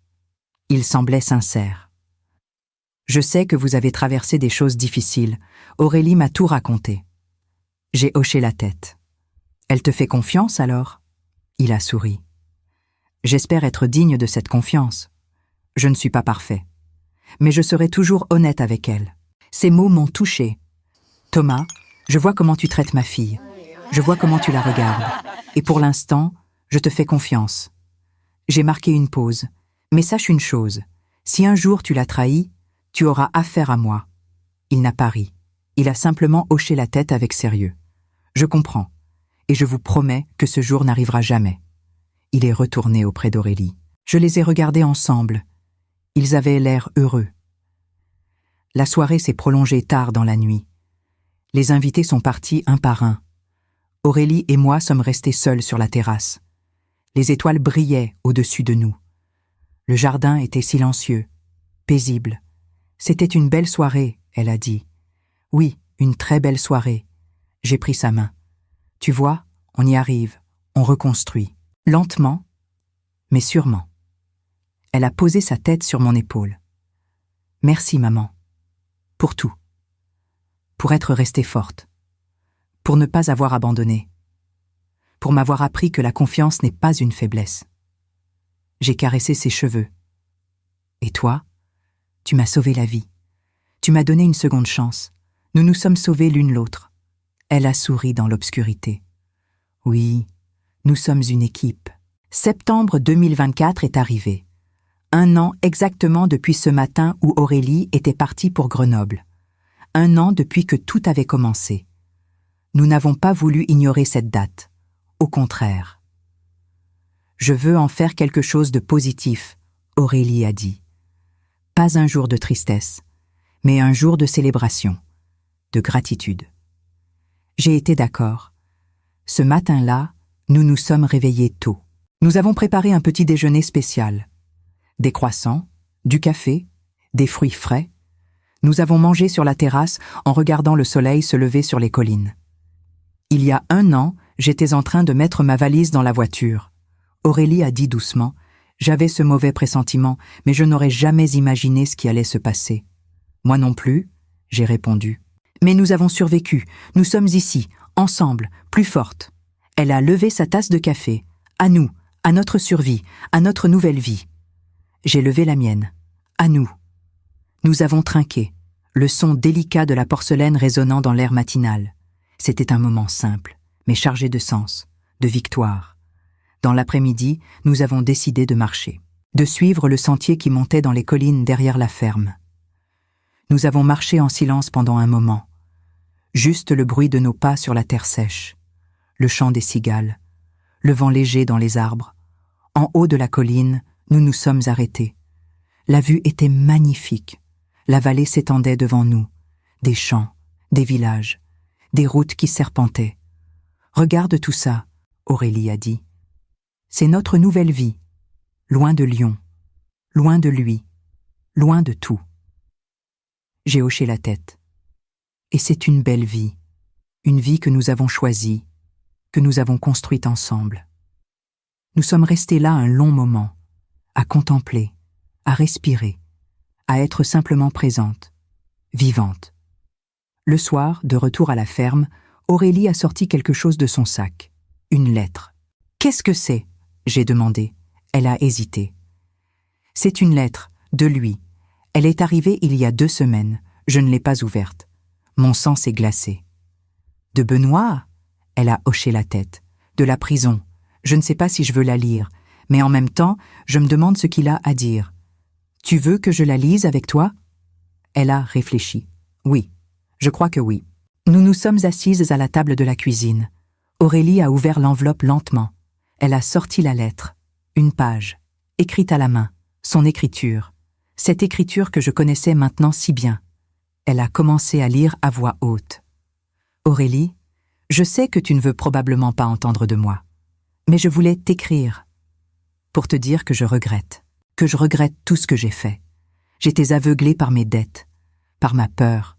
Il semblait sincère. « Je sais que vous avez traversé des choses difficiles. Aurélie m'a tout raconté. » J'ai hoché la tête. « Elle te fait confiance alors ?» Il a souri. « J'espère être digne de cette confiance. Je ne suis pas parfait. Mais je serai toujours honnête avec elle. » Ces mots m'ont touché. « Thomas, je vois comment tu traites ma fille. Je vois comment tu la regardes. Et pour l'instant, je te fais confiance. » J'ai marqué une pause. Mais sache une chose, si un jour tu l'as trahi, tu auras affaire à moi. Il n'a pas ri. Il a simplement hoché la tête avec sérieux. Je comprends. Et je vous promets que ce jour n'arrivera jamais. Il est retourné auprès d'Aurélie. Je les ai regardés ensemble. Ils avaient l'air heureux. La soirée s'est prolongée tard dans la nuit. Les invités sont partis un par un. Aurélie et moi sommes restés seuls sur la terrasse. Les étoiles brillaient au-dessus de nous. Le jardin était silencieux, paisible. C'était une belle soirée, elle a dit. Oui, une très belle soirée. J'ai pris sa main. Tu vois, on y arrive, on reconstruit. Lentement, mais sûrement. Elle a posé sa tête sur mon épaule. Merci, maman. Pour tout. Pour être restée forte. Pour ne pas avoir abandonné. pour m'avoir appris que la confiance n'est pas une faiblesse. J'ai caressé ses cheveux. Et toi, tu m'as sauvé la vie. Tu m'as donné une seconde chance. Nous nous sommes sauvés l'une l'autre. Elle a souri dans l'obscurité. Oui, nous sommes une équipe. Septembre 2024 est arrivé. 1 an exactement depuis ce matin où Aurélie était partie pour Grenoble. 1 an depuis que tout avait commencé. Nous n'avons pas voulu ignorer cette date. Au contraire. Je veux en faire quelque chose de positif, Aurélie a dit. Pas un jour de tristesse, mais un jour de célébration, de gratitude. J'ai été d'accord. Ce matin-là, nous nous sommes réveillés tôt. Nous avons préparé un petit déjeuner spécial. Des croissants, du café, des fruits frais. Nous avons mangé sur la terrasse en regardant le soleil se lever sur les collines. Il y a 1 an, j'étais en train de mettre ma valise dans la voiture. Aurélie a dit doucement, « J'avais ce mauvais pressentiment, mais je n'aurais jamais imaginé ce qui allait se passer. » « Moi non plus, » j'ai répondu. « Mais nous avons survécu, nous sommes ici, ensemble, plus fortes. » Elle a levé sa tasse de café. « À nous, à notre survie, à notre nouvelle vie. » J'ai levé la mienne. « À nous. » Nous avons trinqué, le son délicat de la porcelaine résonnant dans l'air matinal. C'était un moment simple, mais chargé de sens, de victoire. Dans l'après-midi, nous avons décidé de marcher, de suivre le sentier qui montait dans les collines derrière la ferme. Nous avons marché en silence pendant un moment. Juste le bruit de nos pas sur la terre sèche, le chant des cigales, le vent léger dans les arbres. En haut de la colline, nous nous sommes arrêtés. La vue était magnifique. La vallée s'étendait devant nous. Des champs, des villages, des routes qui serpentaient. « Regarde tout ça, » Aurélie a dit. « C'est notre nouvelle vie, loin de Lyon, loin de lui, loin de tout. » J'ai hoché la tête. Et c'est une belle vie, une vie que nous avons choisie, que nous avons construite ensemble. Nous sommes restés là un long moment, à contempler, à respirer, à être simplement présente, vivante. Le soir, de retour à la ferme, Aurélie a sorti quelque chose de son sac. Une lettre. « Qu'est-ce que c'est ?» j'ai demandé. Elle a hésité. « C'est une lettre, de lui. Elle est arrivée il y a 2 semaines. Je ne l'ai pas ouverte. Mon sang s'est glacé. »« De Benoît ?» Elle a hoché la tête. « De la prison. Je ne sais pas si je veux la lire, mais en même temps, je me demande ce qu'il a à dire. Tu veux que je la lise avec toi ?» Elle a réfléchi. « Oui, je crois que oui. » Nous nous sommes assises à la table de la cuisine. Aurélie a ouvert l'enveloppe lentement. Elle a sorti la lettre. Une page, écrite à la main, son écriture. Cette écriture que je connaissais maintenant si bien. Elle a commencé à lire à voix haute. « Aurélie, je sais que tu ne veux probablement pas entendre de moi, mais je voulais t'écrire pour te dire que je regrette tout ce que j'ai fait. J'étais aveuglée par mes dettes, par ma peur,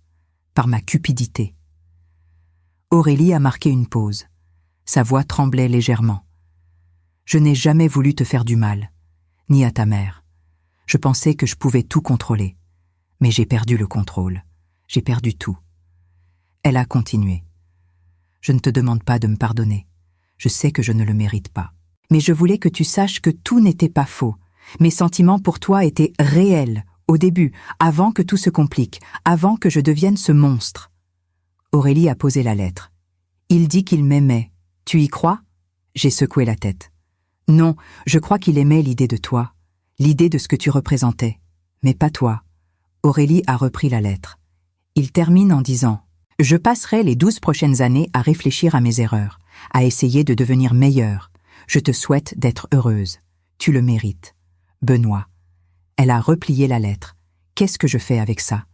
par ma cupidité. » Aurélie a marqué une pause. Sa voix tremblait légèrement. « Je n'ai jamais voulu te faire du mal, ni à ta mère. Je pensais que je pouvais tout contrôler. Mais j'ai perdu le contrôle. J'ai perdu tout. » Elle a continué. « Je ne te demande pas de me pardonner. Je sais que je ne le mérite pas. Mais je voulais que tu saches que tout n'était pas faux. Mes sentiments pour toi étaient réels, au début, avant que tout se complique, avant que je devienne ce monstre. » Aurélie a posé la lettre. « Il dit qu'il m'aimait. Tu y crois ?» J'ai secoué la tête. « Non, je crois qu'il aimait l'idée de toi, l'idée de ce que tu représentais, mais pas toi. » Aurélie a repris la lettre. Il termine en disant « Je passerai les 12 prochaines années à réfléchir à mes erreurs, à essayer de devenir meilleure. Je te souhaite d'être heureuse. Tu le mérites. Benoît. » Elle a replié la lettre. « Qu'est-ce que je fais avec ça ?»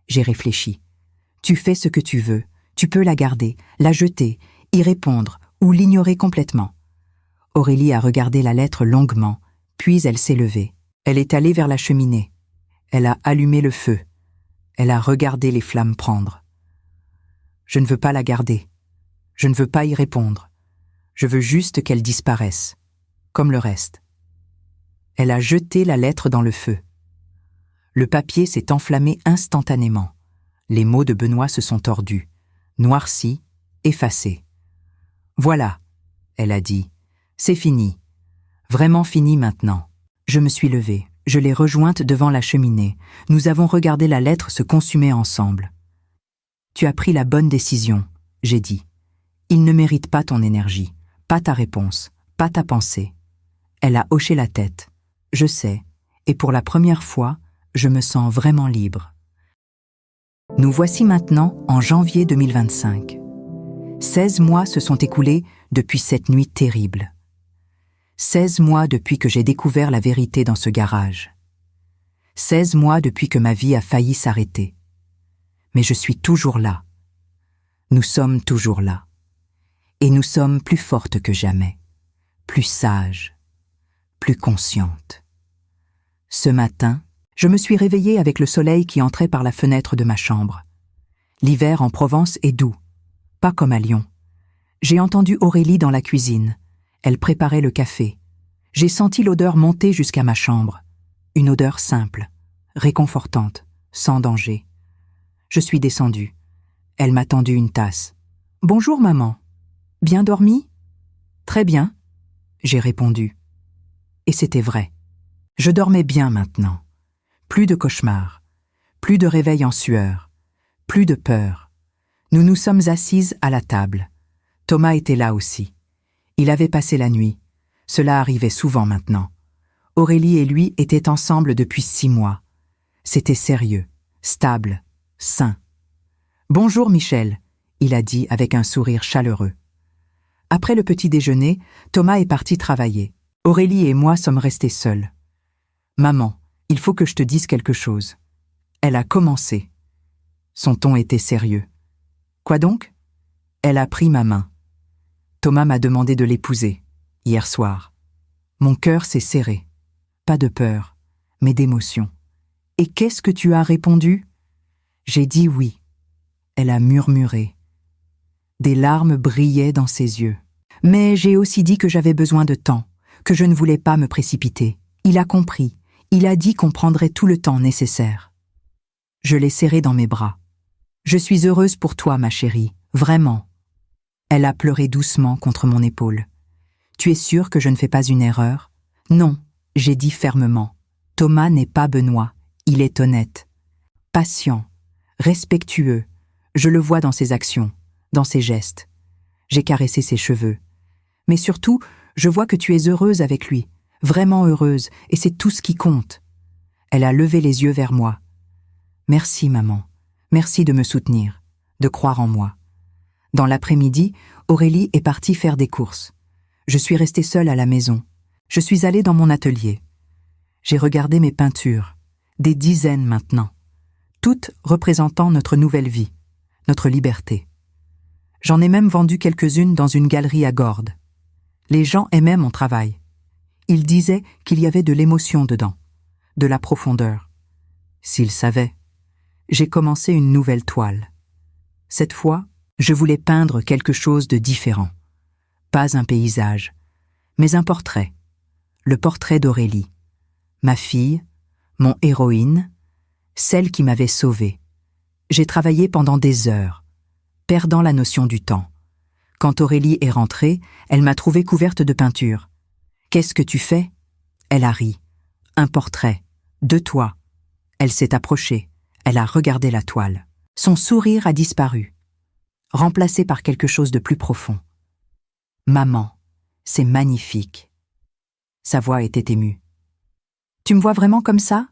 J'ai réfléchi. « Tu fais ce que tu veux. Tu peux la garder, la jeter, y répondre ou l'ignorer complètement. » Aurélie a regardé la lettre longuement, puis elle s'est levée. Elle est allée vers la cheminée. Elle a allumé le feu. Elle a regardé les flammes prendre. « Je ne veux pas la garder. Je ne veux pas y répondre. Je veux juste qu'elle disparaisse, comme le reste. » Elle a jeté la lettre dans le feu. Le papier s'est enflammé instantanément. Les mots de Benoît se sont tordus, noircis, effacés. « Voilà !» elle a dit. C'est fini. Vraiment fini maintenant. Je me suis levée. Je l'ai rejointe devant la cheminée. Nous avons regardé la lettre se consumer ensemble. Tu as pris la bonne décision, j'ai dit. Il ne mérite pas ton énergie, pas ta réponse, pas ta pensée. Elle a hoché la tête. Je sais, et pour la première fois, je me sens vraiment libre. Nous voici maintenant en janvier 2025. 16 mois se sont écoulés depuis cette nuit terrible. 16 mois depuis que j'ai découvert la vérité dans ce garage. 16 mois depuis que ma vie a failli s'arrêter. Mais je suis toujours là. Nous sommes toujours là. Et nous sommes plus fortes que jamais, plus sages, plus conscientes. Ce matin, je me suis réveillée avec le soleil qui entrait par la fenêtre de ma chambre. L'hiver en Provence est doux, pas comme à Lyon. J'ai entendu Aurélie dans la cuisine. Elle préparait le café. J'ai senti l'odeur monter jusqu'à ma chambre. Une odeur simple, réconfortante, sans danger. Je suis descendue. Elle m'a tendu une tasse. « Bonjour, maman. Bien dormi ?»« Très bien, » j'ai répondu. Et c'était vrai. Je dormais bien maintenant. Plus de cauchemars, plus de réveil en sueur, plus de peur. Nous nous sommes assises à la table. Thomas était là aussi. Il avait passé la nuit. Cela arrivait souvent maintenant. Aurélie et lui étaient ensemble depuis 6 mois. C'était sérieux, stable, sain. « Bonjour Michel », il a dit avec un sourire chaleureux. Après le petit déjeuner, Thomas est parti travailler. Aurélie et moi sommes restés seuls. « Maman, il faut que je te dise quelque chose. » Elle a commencé. Son ton était sérieux. « Quoi donc ?» Elle a pris ma main. Thomas m'a demandé de l'épouser, hier soir. Mon cœur s'est serré. Pas de peur, mais d'émotion. « Et qu'est-ce que tu as répondu ?» J'ai dit oui. Elle a murmuré. Des larmes brillaient dans ses yeux. Mais j'ai aussi dit que j'avais besoin de temps, que je ne voulais pas me précipiter. Il a compris. Il a dit qu'on prendrait tout le temps nécessaire. Je l'ai serré dans mes bras. « Je suis heureuse pour toi, ma chérie, vraiment. » Elle a pleuré doucement contre mon épaule. « Tu es sûre que je ne fais pas une erreur ?»« Non, » j'ai dit fermement. « Thomas n'est pas Benoît. Il est honnête. Patient, respectueux. Je le vois dans ses actions, dans ses gestes. J'ai caressé ses cheveux. Mais surtout, je vois que tu es heureuse avec lui, vraiment heureuse, et c'est tout ce qui compte. » Elle a levé les yeux vers moi. « Merci, maman. Merci de me soutenir, de croire en moi. » Dans l'après-midi, Aurélie est partie faire des courses. Je suis restée seule à la maison. Je suis allée dans mon atelier. J'ai regardé mes peintures, des dizaines maintenant, toutes représentant notre nouvelle vie, notre liberté. J'en ai même vendu quelques-unes dans une galerie à Gordes. Les gens aimaient mon travail. Ils disaient qu'il y avait de l'émotion dedans, de la profondeur. S'ils savaient. J'ai commencé une nouvelle toile. Cette fois, je voulais peindre quelque chose de différent. Pas un paysage, mais un portrait. Le portrait d'Aurélie. Ma fille, mon héroïne, celle qui m'avait sauvée. J'ai travaillé pendant des heures, perdant la notion du temps. Quand Aurélie est rentrée, elle m'a trouvée couverte de peinture. « Qu'est-ce que tu fais ?» Elle a ri. « Un portrait. De toi. » Elle s'est approchée. Elle a regardé la toile. Son sourire a disparu, remplacé par quelque chose de plus profond. « Maman, c'est magnifique. » Sa voix était émue. « Tu me vois vraiment comme ça ?»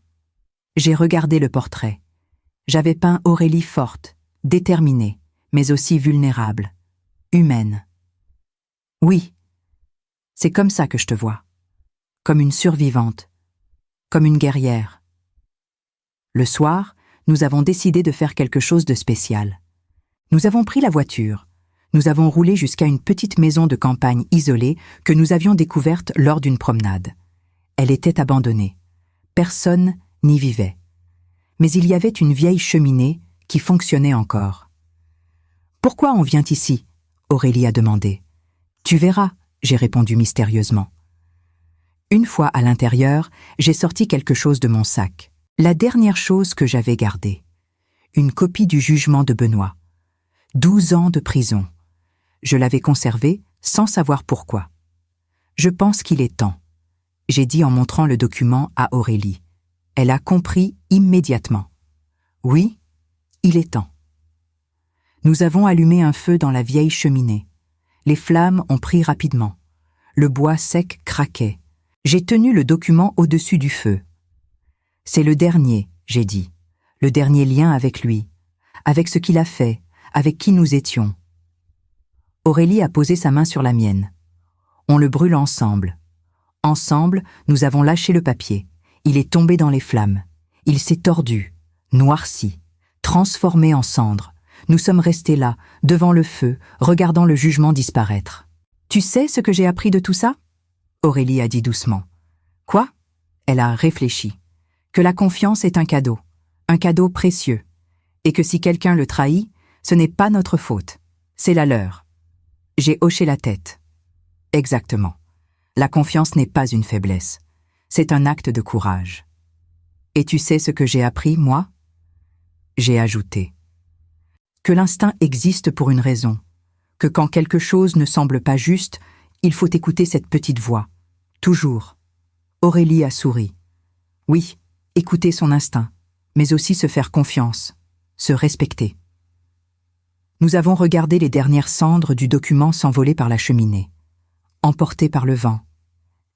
J'ai regardé le portrait. J'avais peint Aurélie forte, déterminée, mais aussi vulnérable, humaine. Oui, c'est comme ça que je te vois. Comme une survivante, comme une guerrière. Le soir, nous avons décidé de faire quelque chose de spécial. Nous avons pris la voiture. Nous avons roulé jusqu'à une petite maison de campagne isolée que nous avions découverte lors d'une promenade. Elle était abandonnée. Personne n'y vivait. Mais il y avait une vieille cheminée qui fonctionnait encore. « Pourquoi on vient ici ?» Aurélie a demandé. « Tu verras », j'ai répondu mystérieusement. Une fois à l'intérieur, j'ai sorti quelque chose de mon sac. La dernière chose que j'avais gardée. Une copie du jugement de Benoît. 12 ans de prison. Je l'avais conservée sans savoir pourquoi. Je pense qu'il est temps, j'ai dit en montrant le document à Aurélie. Elle a compris immédiatement. Oui, il est temps. Nous avons allumé un feu dans la vieille cheminée. Les flammes ont pris rapidement. Le bois sec craquait. J'ai tenu le document au-dessus du feu. C'est le dernier, j'ai dit. Le dernier lien avec lui, avec ce qu'il a fait, avec qui nous étions. Aurélie a posé sa main sur la mienne. On le brûle ensemble. Ensemble, nous avons lâché le papier. Il est tombé dans les flammes. Il s'est tordu, noirci, transformé en cendres. Nous sommes restés là, devant le feu, regardant le jugement disparaître. « Tu sais ce que j'ai appris de tout ça ?» Aurélie a dit doucement. « Quoi ?» Elle a réfléchi. « Que la confiance est un cadeau précieux, et que si quelqu'un le trahit, ce n'est pas notre faute, c'est la leur. » J'ai hoché la tête. « Exactement. La confiance n'est pas une faiblesse, c'est un acte de courage. » « Et tu sais ce que j'ai appris, moi ?» J'ai ajouté. « Que l'instinct existe pour une raison, que quand quelque chose ne semble pas juste, il faut écouter cette petite voix. Toujours. » Aurélie a souri. « Oui, écouter son instinct, mais aussi se faire confiance, se respecter. » Nous avons regardé les dernières cendres du document s'envoler par la cheminée, emportées par le vent,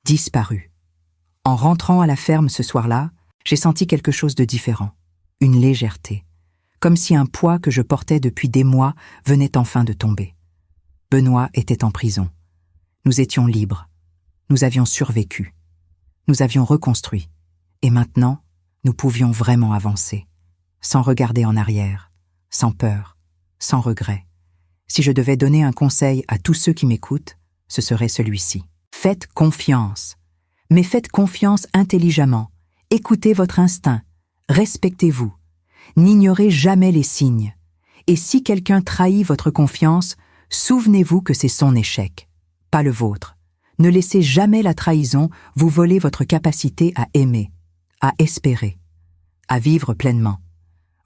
disparues. En rentrant à la ferme ce soir-là, j'ai senti quelque chose de différent, une légèreté, comme si un poids que je portais depuis des mois venait enfin de tomber. Benoît était en prison. Nous étions libres. Nous avions survécu. Nous avions reconstruit. Et maintenant, nous pouvions vraiment avancer, sans regarder en arrière, sans peur, sans regret. Si je devais donner un conseil à tous ceux qui m'écoutent, ce serait celui-ci. Faites confiance, mais faites confiance intelligemment. Écoutez votre instinct, respectez-vous, n'ignorez jamais les signes. Et si quelqu'un trahit votre confiance, souvenez-vous que c'est son échec, pas le vôtre. Ne laissez jamais la trahison vous voler votre capacité à aimer, à espérer, à vivre pleinement.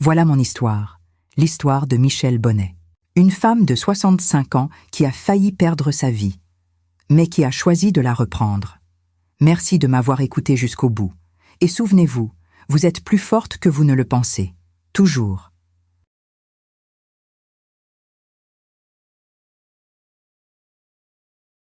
Voilà mon histoire, l'histoire de Michelle Bonnet. Une femme de 65 ans qui a failli perdre sa vie, mais qui a choisi de la reprendre. Merci de m'avoir écouté jusqu'au bout. Et souvenez-vous, vous êtes plus forte que vous ne le pensez. Toujours.